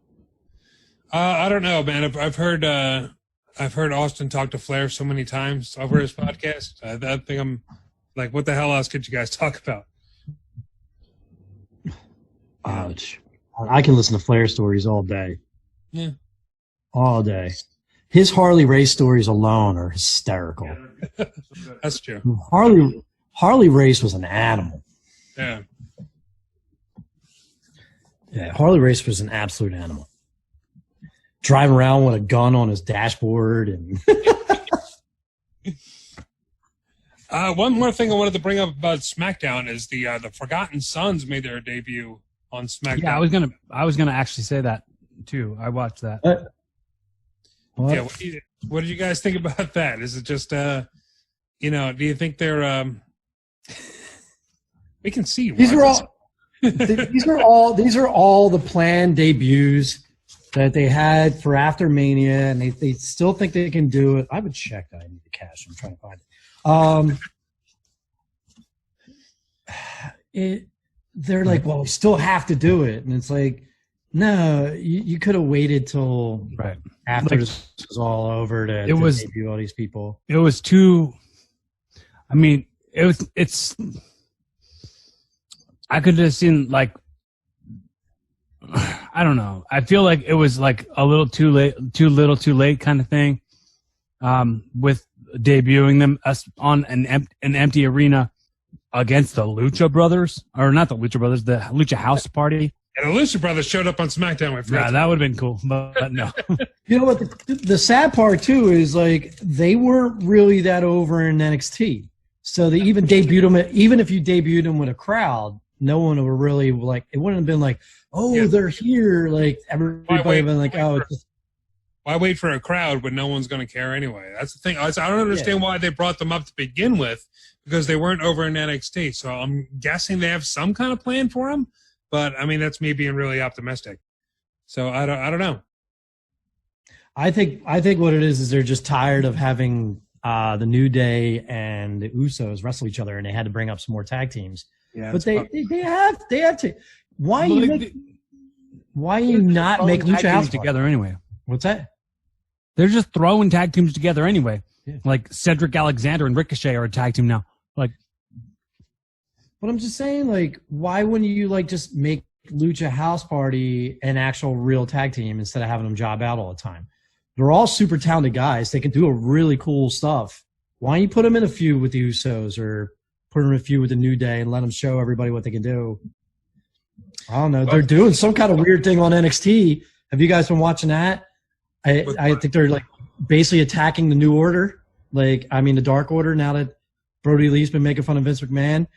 Speaker 2: I don't know, man. I've heard Austin talk to Flair so many times over his podcast. I think I'm like, what the hell else could you guys talk about?
Speaker 3: Ouch. I can listen to Flair stories all day.
Speaker 2: Yeah.
Speaker 3: All day. His Harley race stories alone are hysterical.
Speaker 2: That's true.
Speaker 3: Harley race was an animal.
Speaker 2: Yeah.
Speaker 3: Yeah, Harley race was an absolute animal. Driving around with a gun on his dashboard and
Speaker 2: one more thing I wanted to bring up about SmackDown is the Forgotten Sons made their debut on SmackDown.
Speaker 4: Yeah, I was gonna actually say that too. I watched that.
Speaker 3: What?
Speaker 2: Yeah, what did you guys think about that? Is it just do you think they're we can see
Speaker 3: these are all the planned debuts that they had for after Mania, and they still think they can do it. I would check that. I need the cash. I'm trying to find it. They're like, well, we still have to do it, and it's like, no, you could have waited till after this was all over to debut all these people.
Speaker 4: It was too. I mean, it's. I could have seen I don't know. I feel like it was like a little too late, too little, too late kind of thing. With debuting them on an empty arena against the Lucha Brothers, or not the Lucha Brothers, the Lucha House Party.
Speaker 2: And the Lucha Brothers showed up on SmackDown.
Speaker 4: Yeah, that would have been cool, but no.
Speaker 3: You know what? The sad part too is like they weren't really that over in NXT. So they even debuted them. Even if you debuted them with a crowd, no one would really like. It wouldn't have been like, oh, they're here. Like everybody would have been like, oh.
Speaker 2: Why wait for a crowd when no one's going to care anyway? That's the thing. I don't understand why they brought them up to begin with, because they weren't over in NXT. So I'm guessing they have some kind of plan for them. But I mean, that's me being really optimistic. So I don't know.
Speaker 3: I think what it is they're just tired of having the New Day and the Usos wrestle each other, and they had to bring up some more tag teams. Yeah, but they have to. Why you not make Lucha House
Speaker 4: together anyway?
Speaker 3: What's that?
Speaker 4: They're just throwing tag teams together anyway. Yeah. Like Cedric Alexander and Ricochet are a tag team now. Like,
Speaker 3: but I'm just saying, like, why wouldn't you like just make Lucha House Party an actual real tag team instead of having them job out all the time? They're all super talented guys. They can do a really cool stuff. Why don't you put them in a feud with the Usos or put them in a feud with the New Day and let them show everybody what they can do? I don't know. They're doing some kind of weird thing on NXT. Have you guys been watching that? I think they're like basically attacking the New Order. Like, I mean, the Dark Order, now that Brody Lee's been making fun of Vince McMahon.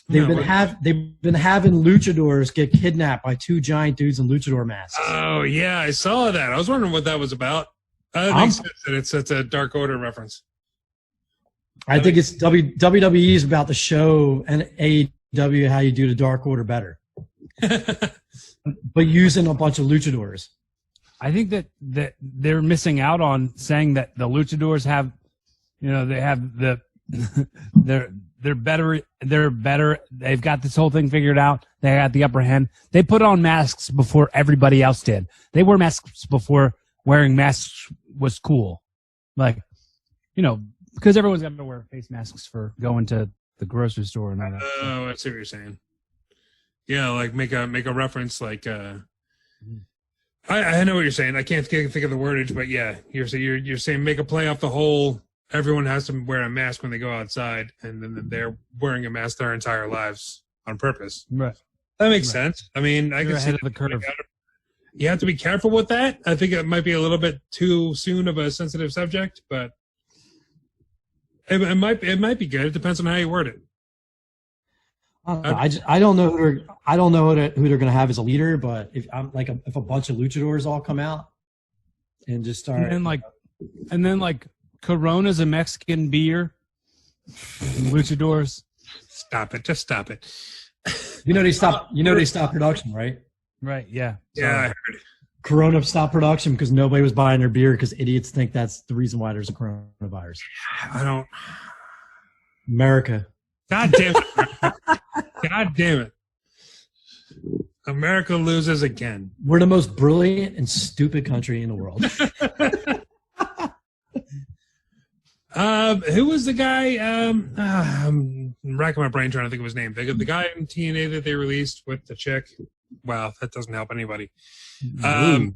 Speaker 3: They've been having luchadors get kidnapped by two giant dudes in luchador masks.
Speaker 2: Oh yeah, I saw that. I was wondering what that was about. That makes sense that it's a Dark Order reference.
Speaker 3: I think it's WWE is about to show and AEW how you do the Dark Order better, but using a bunch of luchadors.
Speaker 4: I think that they're missing out on saying that the luchadors have, they have the they're better. They've got this whole thing figured out. They got the upper hand. They put on masks before everybody else did. They wore masks before wearing masks was cool. Like, because everyone's got to wear face masks for going to the grocery store and all that.
Speaker 2: Oh, I see what you're saying. Yeah, like make a reference like I know what you're saying. I can't think of the wordage, but yeah, you're saying make a play off the whole. Everyone has to wear a mask when they go outside, and then they're wearing a mask their entire lives on purpose.
Speaker 4: Right.
Speaker 2: That makes sense. I mean, I can see
Speaker 4: ahead of the curve.
Speaker 2: You have to be careful with that. I think it might be a little bit too soon of a sensitive subject, but it might be good. It depends on how you word it.
Speaker 3: I don't know who they're going to have as a leader, but if a bunch of luchadors all come out and just start,
Speaker 4: and then Corona's a Mexican beer, luchadors.
Speaker 2: Stop it! Just stop it.
Speaker 3: They stopped production, right?
Speaker 4: Right. Yeah.
Speaker 2: Yeah, I heard.
Speaker 3: Corona stopped production because nobody was buying their beer because idiots think that's the reason why there's a coronavirus.
Speaker 2: I don't.
Speaker 3: America.
Speaker 2: God damn it! God damn it! America loses again.
Speaker 3: We're the most brilliant and stupid country in the world.
Speaker 2: Who was the guy? I'm racking my brain trying to think of his name. The guy in TNA that they released with the chick. Wow, that doesn't help anybody. God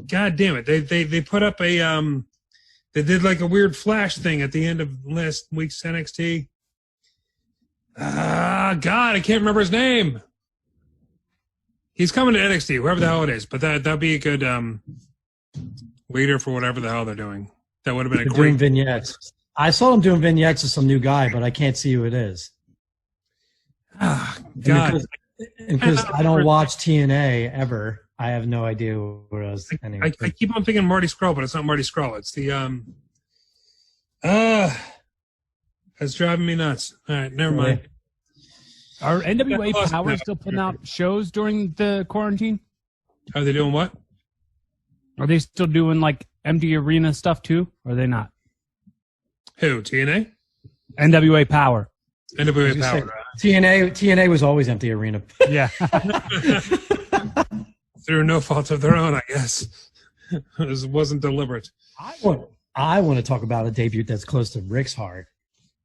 Speaker 2: damn it! They put up a they did like a weird flash thing at the end of last week's NXT. God, I can't remember his name. He's coming to NXT, whoever the hell it is. But that'd be a good leader for whatever the hell they're doing. That would have been a great
Speaker 3: doing vignettes. I saw them doing vignettes of some new guy, but I can't see who it is.
Speaker 2: Oh, God.
Speaker 3: Because I don't watch TNA ever, I have no idea who it is. Anyway.
Speaker 2: I keep on thinking Marty Scurll, but it's not Marty Scurll. It's the that's driving me nuts. All right, never mind.
Speaker 4: Are NWA Power still putting out shows during the quarantine?
Speaker 2: Are they doing what?
Speaker 4: Are they still doing like empty arena stuff too? Or are they not?
Speaker 2: Who? TNA?
Speaker 4: NWA Power.
Speaker 2: NWA Power.
Speaker 3: TNA was always empty arena.
Speaker 4: Yeah.
Speaker 2: Through no fault of their own, I guess. It wasn't deliberate.
Speaker 3: I want to talk about a debut that's close to Rick's heart.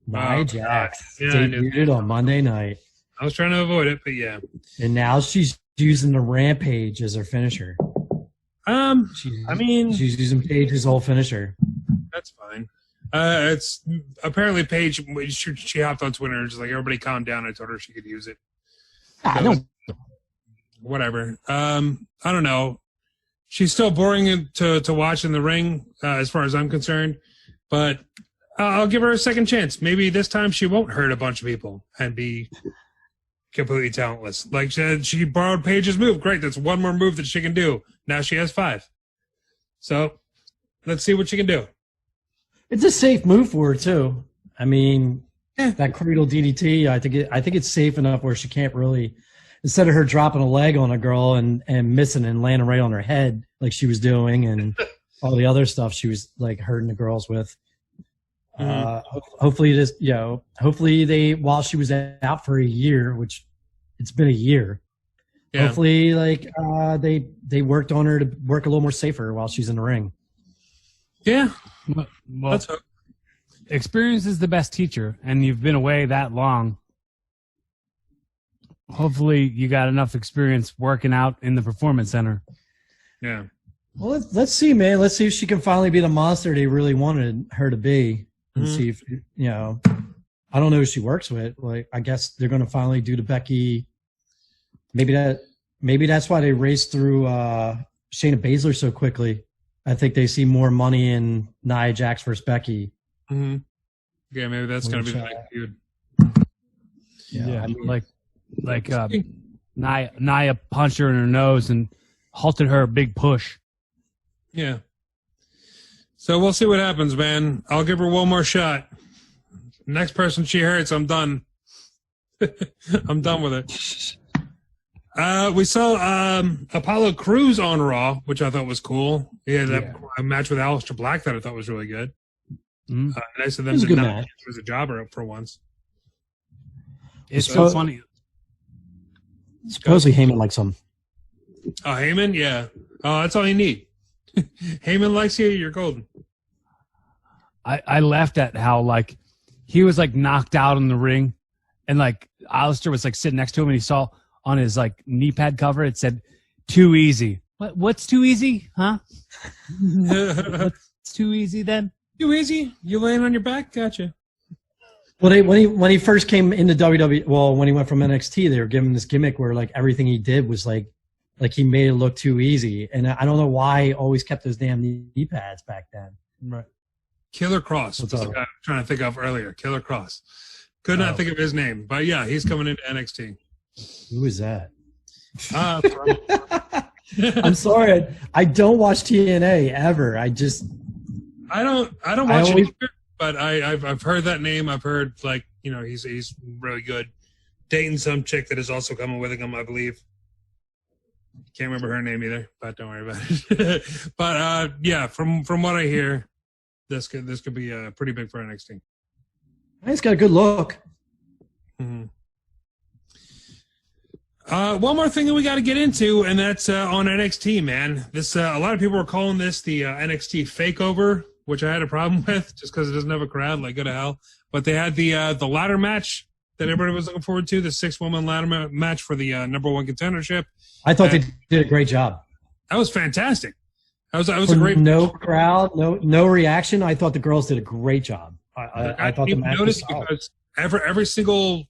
Speaker 3: Nia Jax debuted on Monday night.
Speaker 2: I was trying to avoid it, but yeah.
Speaker 3: And now she's using the Rampage as her finisher. She's using Paige's whole finisher.
Speaker 2: That's fine. It's apparently Paige. She hopped on Twitter and just like, everybody calm down. I told her she could use it. Whatever. I don't know. She's still boring to watch in the ring, as far as I'm concerned. But I'll give her a second chance. Maybe this time she won't hurt a bunch of people and be completely talentless. Like she borrowed Paige's move. Great. That's one more move that she can do. Now she has 5. So let's see what she can do.
Speaker 3: It's a safe move for her too. I mean, that cradle DDT. I think it's safe enough where she can't really. Instead of her dropping a leg on a girl and missing and landing right on her head like she was doing and all the other stuff she was like hurting the girls with. Hopefully hopefully while she was out for a year, which it's been a year, hopefully they worked on her to work a little more safer while she's in the ring.
Speaker 2: Yeah.
Speaker 4: Well,
Speaker 2: let's hope.
Speaker 4: Experience is the best teacher, and you've been away that long. Hopefully you got enough experience working out in the performance center.
Speaker 2: Yeah.
Speaker 3: Well, let's see, man. Let's see if she can finally be the monster they really wanted her to be. And see if, I don't know who she works with. Like, I guess they're going to finally do the Becky. Maybe that's why they raced through Shayna Baszler so quickly. I think they see more money in Nia Jax versus Becky.
Speaker 2: Mm-hmm. Yeah, maybe that's going to be the next feud.
Speaker 3: Yeah, I mean,
Speaker 4: Nia punched her in her nose and halted her big push.
Speaker 2: Yeah. So we'll see what happens, man. I'll give her one more shot. Next person she hurts, I'm done. I'm done with it. We saw Apollo Crews on Raw, which I thought was cool. He had a match with Aleister Black that I thought was really good. Nice of them to not as a jobber for once.
Speaker 4: It's so funny.
Speaker 3: Supposedly Heyman likes him.
Speaker 2: Oh, Heyman? Yeah. Oh, that's all you need. Heyman likes you, you're golden.
Speaker 4: I laughed at how, like, he was, like, knocked out in the ring, and, like, Aleister was, like, sitting next to him, and he saw on his, like, knee pad cover, it said, "Too easy." What's too easy? Huh? What's too easy then?
Speaker 2: Too easy? You laying on your back? Gotcha.
Speaker 3: Well, when he first came into WWE, well, when he went from NXT, they were giving him this gimmick where, like, everything he did was, like he made it look too easy. And I don't know why he always kept those damn knee pads back then.
Speaker 2: Right. Killer Cross was the guy I was trying to think of earlier. Killer Cross. Could not think of his name. But, yeah, he's coming into NXT.
Speaker 3: Who is that? I'm sorry. I don't watch TNA ever. I don't
Speaker 2: watch it either, but I've heard that name. I've heard, like, you know, he's really good. Dating some chick that is also coming with him, I believe. Can't remember her name either, but don't worry about it. But yeah, from what I hear, this could be pretty big for NXT.
Speaker 3: He's got a good look.
Speaker 2: Mm-hmm. One more thing that we got to get into, and that's on NXT, man. This a lot of people were calling this the NXT fakeover, which I had a problem with just because it doesn't have a crowd. Like, go to hell. But they had the ladder match that everybody was looking forward to, the 6-woman ladder match for the #1 contendership.
Speaker 3: I thought they did a great job.
Speaker 2: That was fantastic. That was a great
Speaker 3: no crowd, no reaction. I thought the girls did a great job. I thought the match was solid.
Speaker 2: Because every single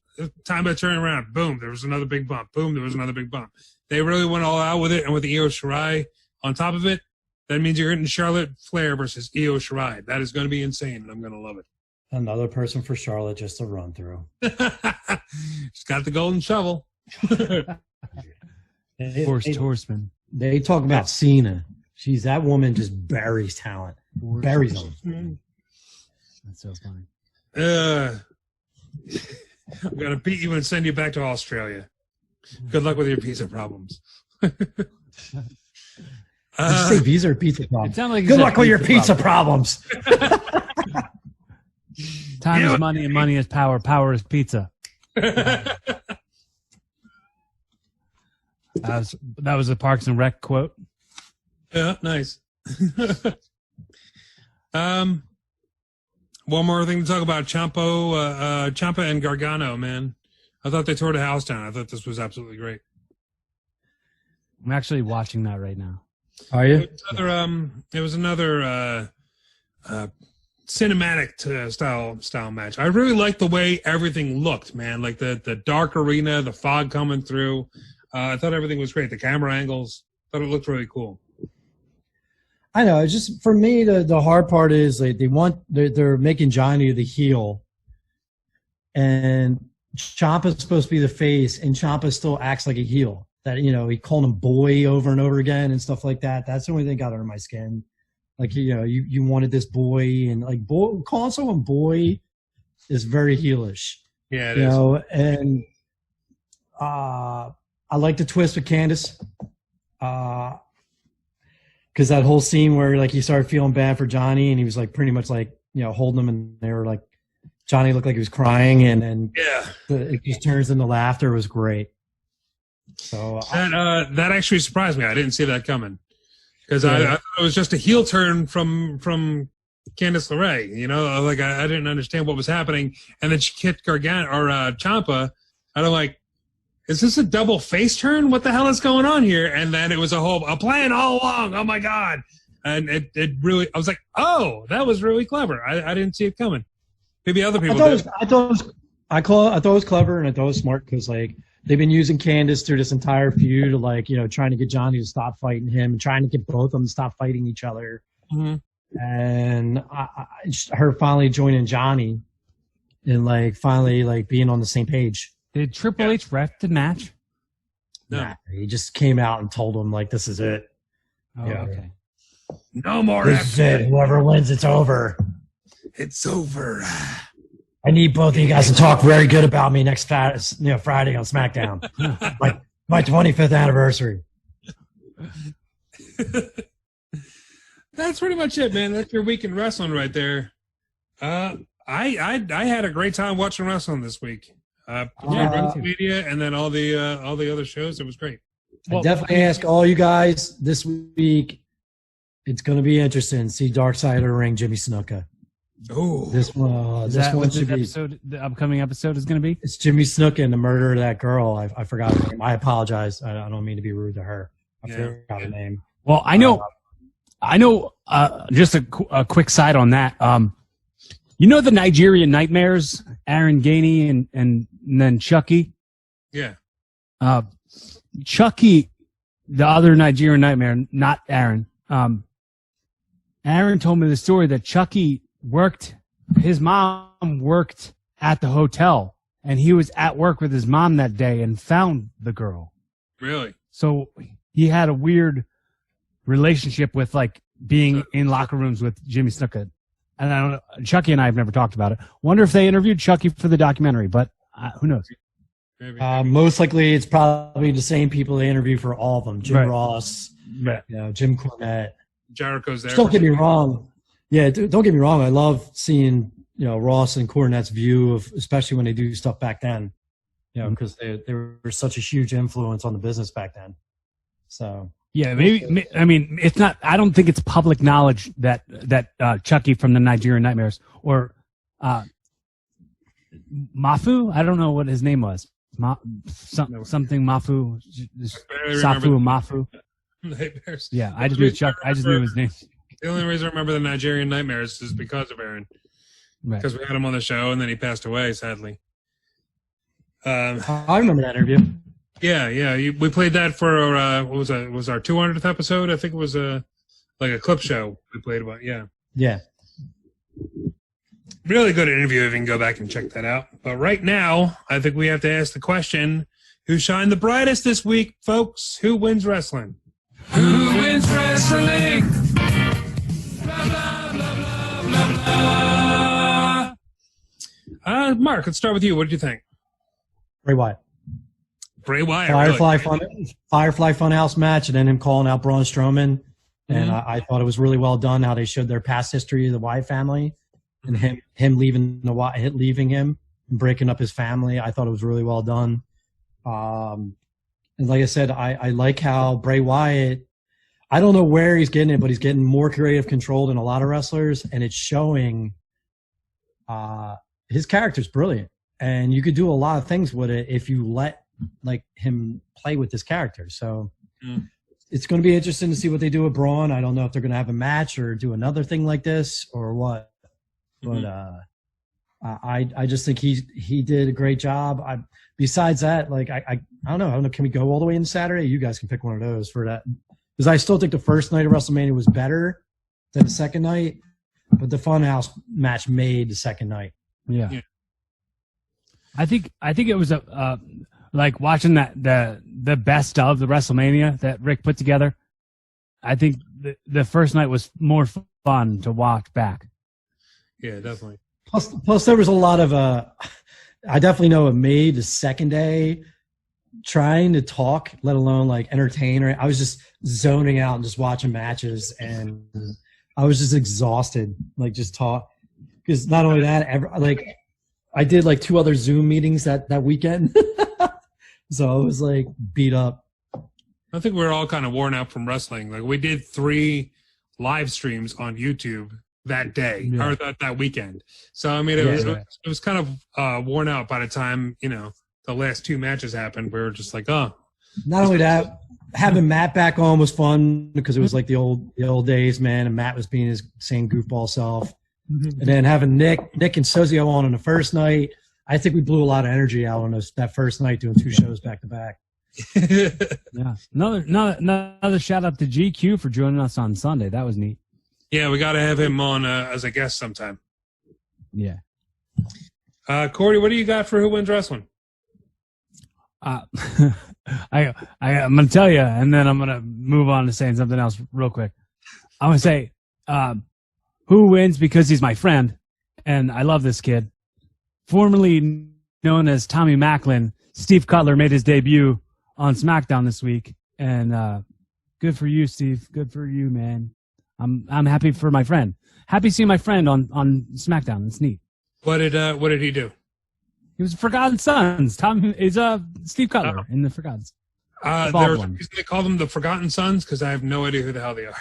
Speaker 2: time I turned around, boom, there was another big bump. Boom, there was another big bump. They really went all out with it, and with the Io Shirai on top of it, that means you're getting Charlotte Flair versus Io Shirai. That is going to be insane, and I'm going to love it.
Speaker 3: Another person for Charlotte just to run through.
Speaker 2: She's got the golden shovel.
Speaker 4: Forced horseman.
Speaker 3: They talk about Cena. That woman just buries talent. Buries them.
Speaker 4: That's so funny.
Speaker 2: I'm going to beat you and send you back to Australia. Good luck with your pizza problems.
Speaker 3: Did you say visa or pizza problems?
Speaker 4: Like
Speaker 3: good luck with your pizza problems.
Speaker 4: Time is money and money is power. Power is pizza. That was a Parks and Rec quote.
Speaker 2: Yeah, nice. One more thing to talk about, Ciampa and Gargano, man. I thought they tore the house down. I thought this was absolutely great.
Speaker 4: I'm actually watching that right now.
Speaker 3: Are you?
Speaker 2: It was another cinematic style match. I really liked the way everything looked, man. Like the dark arena, the fog coming through. I thought everything was great. The camera angles, thought it looked really cool.
Speaker 3: I know. It's just for me, the hard part is like they're making Johnny the heel, and Ciampa's supposed to be the face, and Ciampa still acts like a heel. That, you know, he called him boy over and over again and stuff like that. That's the only thing that got under my skin. Like, you know, you wanted this boy, and like calling someone boy is very heelish.
Speaker 2: Yeah, it
Speaker 3: is.
Speaker 2: You
Speaker 3: know, and I like the twist with Candice. Because that whole scene where, like, he started feeling bad for Johnny, and he was, like, pretty much, like, you know, holding him, and they were, like, Johnny looked like he was crying, and then it just turns into laughter. It was great. So
Speaker 2: that actually surprised me. I didn't see that coming, because I thought it was just a heel turn from Candice LeRae. You know, like, I didn't understand what was happening, and then she kicked Gargano or Ciampa, and I'm like, is this a double face turn? What the hell is going on here? And then it was a plan all along. Oh my God. And it really, I was like, oh, that was really clever. I didn't see it coming. Maybe other people did.
Speaker 3: I thought it was clever, and I thought it was smart, because, like, they've been using Candice through this entire feud, like, you know, trying to get Johnny to stop fighting him and trying to get both of them to stop fighting each other. Mm-hmm. And her finally joining Johnny and, like, finally, like, being on the same page.
Speaker 4: Did Triple H ref the match?
Speaker 2: No.
Speaker 3: Nah, he just came out and told him, like, this is it.
Speaker 4: Oh, yeah. Okay.
Speaker 2: No more.
Speaker 3: This is it. Whoever wins, it's over.
Speaker 2: It's over.
Speaker 3: I need both of you guys to talk very good about me next Friday on SmackDown. My 25th anniversary.
Speaker 2: That's pretty much it, man. That's your week in wrestling right there. I had a great time watching wrestling this week. Media and then all the other shows. It was great.
Speaker 3: I definitely ask all you guys this week. It's going to be interesting. See Dark Side of the Ring, Jimmy Snuka.
Speaker 2: Oh,
Speaker 3: this one should be.
Speaker 4: The upcoming episode is going to be.
Speaker 3: It's Jimmy Snuka and the murder of that girl. I forgot her name. I apologize. I don't mean to be rude to her. I forgot her name.
Speaker 4: Well, I know. Just a quick side on that. You know the Nigerian Nightmares, Aaron Gainey and then Chucky.
Speaker 2: Yeah.
Speaker 4: Chucky, the other Nigerian Nightmare, not Aaron. Aaron told me the story that Chucky his mom worked at the hotel, and he was at work with his mom that day and found the girl.
Speaker 2: Really?
Speaker 4: So he had a weird relationship with like being in locker rooms with Jimmy Snuka. And I don't know, Chucky and I have never talked about it. Wonder if they interviewed Chucky for the documentary, but who knows?
Speaker 2: Maybe.
Speaker 3: Most likely it's probably the same people they interview for all of them. Jim Ross, Jim Cornette.
Speaker 2: Jericho's there.
Speaker 3: Don't get me wrong. Yeah, don't get me wrong. I love seeing, Ross and Cornette's view of, especially when they do stuff back then, because they were such a huge influence on the business back then. So.
Speaker 4: Yeah, maybe. I mean, it's not. I don't think it's public knowledge that Chucky from the Nigerian Nightmares or Mafu. I don't know what his name was. Something Mafu. Safu Mafu.
Speaker 2: Nightmares.
Speaker 4: Yeah, I just knew Chuck. I just knew his name.
Speaker 2: The only reason I remember the Nigerian Nightmares is because of Aaron. Because we had him on the show and then he passed away, sadly.
Speaker 3: I remember that interview.
Speaker 2: Yeah. We played that for what was it? It was our 200th episode. I think it was like a clip show we played about. Yeah. Really good interview if you can go back and check that out. But right now, I think we have to ask the question: who shined the brightest this week, folks? Who wins wrestling? Who wins wrestling? Blah, blah, blah, blah, blah. Mark, let's start with you. What did you think?
Speaker 3: Bray Wyatt.
Speaker 2: Firefly
Speaker 3: Funhouse match, and then him calling out Braun Strowman. And I thought it was really well done how they showed their past history of the Wyatt family and him leaving him and breaking up his family. I thought it was really well done. And like I said, I like how Bray Wyatt, I don't know where he's getting it, but he's getting more creative control than a lot of wrestlers, and it's showing his character's brilliant. And you could do a lot of things with it if you let him play with this character. So it's going to be interesting to see what they do with Braun. I don't know if they're going to have a match or do another thing like this or what. But I just think he did a great job. Besides that, I don't know. Can we go all the way into Saturday? You guys can pick one of those for that. Because I still think the first night of WrestleMania was better than the second night, but the Funhouse match made the second night.
Speaker 4: Yeah. I think it was like watching the best of the WrestleMania that Rick put together. I think the first night was more fun to watch back.
Speaker 2: Yeah, definitely.
Speaker 3: Plus there was a lot of I definitely know it made the second day trying to talk, let alone entertain. I was just zoning out and just watching matches, and I was just exhausted, just talk. Because not only that, I did 2 other Zoom meetings that weekend. So I was beat up.
Speaker 2: I think we're all kind of worn out from wrestling. We did 3 live streams on YouTube that day or that weekend. So I mean, it was kind of worn out by the time the last 2 matches happened. We were just oh.
Speaker 3: Not only that, having Matt back on was fun because it was the old days, man, and Matt was being his same goofball self. And then having Nick and Sozio on the first night, I think we blew a lot of energy out on that first night doing 2 shows back to back.
Speaker 4: Yeah, another shout out to GQ for joining us on Sunday. That was neat.
Speaker 2: Yeah, we got to have him on as a guest sometime.
Speaker 4: Yeah.
Speaker 2: Corey, what do you got for Who Wins Wrestling?
Speaker 4: I'm going to tell you, and then I'm going to move on to saying something else real quick. I'm going to say who wins because he's my friend, and I love this kid. Formerly known as Tommy Macklin, Steve Cutler made his debut on SmackDown this week, and good for you, Steve. Good for you, man. I'm happy for my friend. Happy seeing my friend on SmackDown. It's neat.
Speaker 2: What did he do?
Speaker 4: He was Forgotten Sons. Tom is Steve Cutler in the Forgotten Sons.
Speaker 2: There's a reason they call them the Forgotten Sons because I have no idea who the hell they are.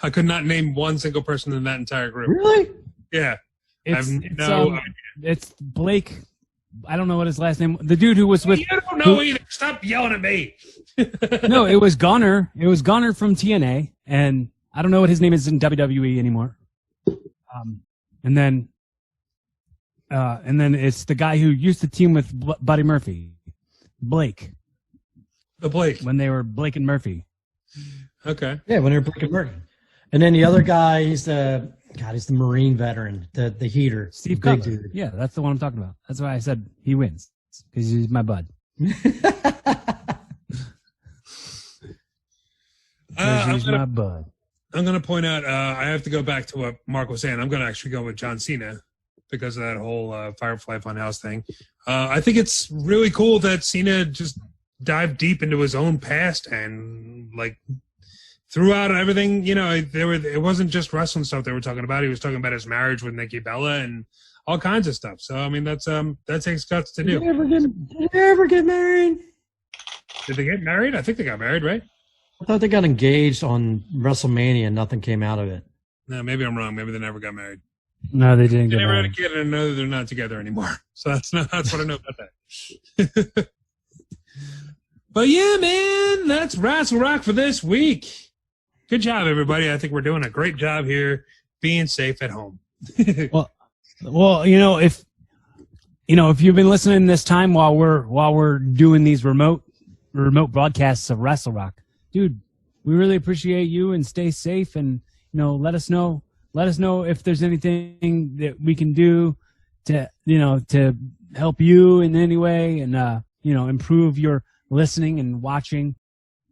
Speaker 2: I could not name one single person in that entire group.
Speaker 3: Really?
Speaker 2: Yeah.
Speaker 4: It's Blake. I don't know what his last name. The dude who was with.
Speaker 2: You don't know either. Stop yelling at me.
Speaker 4: No, it was Gunner. It was Gunner from TNA, and I don't know what his name is in WWE anymore. And then it's the guy who used to team with Buddy Murphy, Blake.
Speaker 2: The Blake.
Speaker 4: When they were Blake and Murphy.
Speaker 2: Okay.
Speaker 3: Yeah, when they were Blake and Murphy. And then the other guy, he's the Marine veteran, the heater.
Speaker 4: Steve Cutler. Dude. Yeah, that's the one I'm talking about. That's why I said he wins, because he's my bud. He's my bud.
Speaker 2: I'm going to point out, I have to go back to what Mark was saying. I'm going to actually go with John Cena because of that whole Firefly Funhouse thing. I think it's really cool that Cena just dived deep into his own past and like throughout everything. You know, it wasn't just wrestling stuff they were talking about. He was talking about his marriage with Nikki Bella and all kinds of stuff. So I mean, that takes guts to do.
Speaker 3: Did they ever get married?
Speaker 2: Did they get married? I think they got married, right?
Speaker 3: I thought they got engaged on WrestleMania and nothing came out of it.
Speaker 2: No, maybe I'm wrong. Maybe they never got married.
Speaker 4: No, they didn't
Speaker 2: They
Speaker 4: get
Speaker 2: never
Speaker 4: married.
Speaker 2: had a kid, and I know they're not together anymore. So that's what I know about that. But yeah, man, that's Wrestle Rock for this week. Good job, everybody. I think we're doing a great job here, being safe at home.
Speaker 4: Well, if you've been listening this time while we're doing these remote broadcasts of Wrestle Rock, dude, we really appreciate you, and stay safe, and let us know if there's anything that we can do to help you in any way, and improve your listening and watching,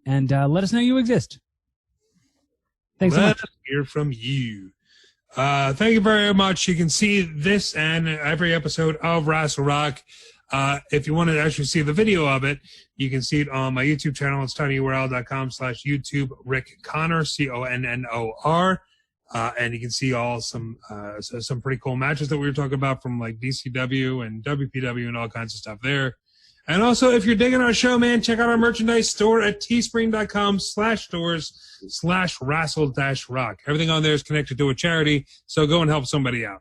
Speaker 4: and let us know you exist. Thanks so much.
Speaker 2: Let's hear from you. Thank you very much. You can see this and every episode of Wrestle Rock. If you want to actually see the video of it, you can see it on my YouTube channel. It's tinyurl.com/YouTube Rick Connor, CONNOR. And you can see some pretty cool matches that we were talking about from like DCW and WPW and all kinds of stuff there. And also, if you're digging our show, man, check out our merchandise store at teespring.com/stores/wrestle-rock. Everything on there is connected to a charity, so go and help somebody out.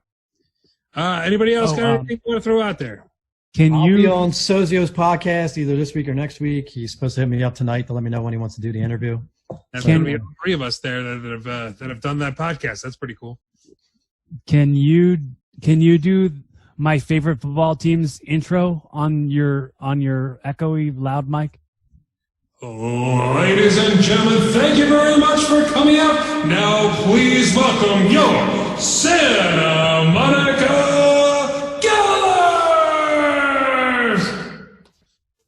Speaker 2: Anybody else got anything you want to throw out there?
Speaker 3: I'll be on Sozio's podcast either this week or next week. He's supposed to hit me up tonight to let me know when he wants to do the interview.
Speaker 2: That's going to be all three of us there that have done that podcast. That's pretty cool.
Speaker 4: Can you do my favorite football team's intro on your echoey loud mic?
Speaker 2: Ladies and gentlemen, thank you very much for coming out. Now please welcome your Santa Monica Gallers!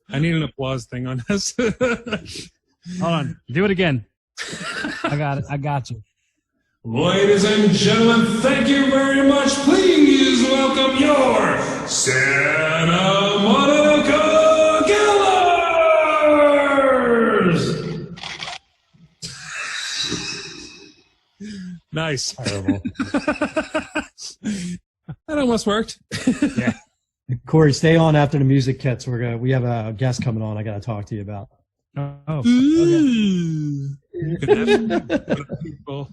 Speaker 2: I need an applause thing on this.
Speaker 4: Hold on. Do it again. I got it. I got you.
Speaker 2: Ladies and gentlemen, thank you very much. Please welcome your Santa Monica Gallers! Nice.
Speaker 3: Terrible.
Speaker 2: That almost worked.
Speaker 4: Yeah.
Speaker 3: Corey, stay on after the music hits. We have a guest coming on I got to talk to you about.
Speaker 4: Oh.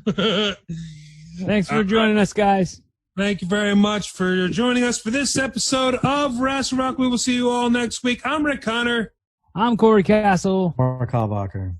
Speaker 2: Okay.
Speaker 4: Thanks for joining us, guys.
Speaker 2: Thank you very much for joining us for this episode of Wrestle Rock. We will see you all next week. I'm Rick Connor.
Speaker 4: I'm Corey Castle.
Speaker 3: Mark Hallbacher.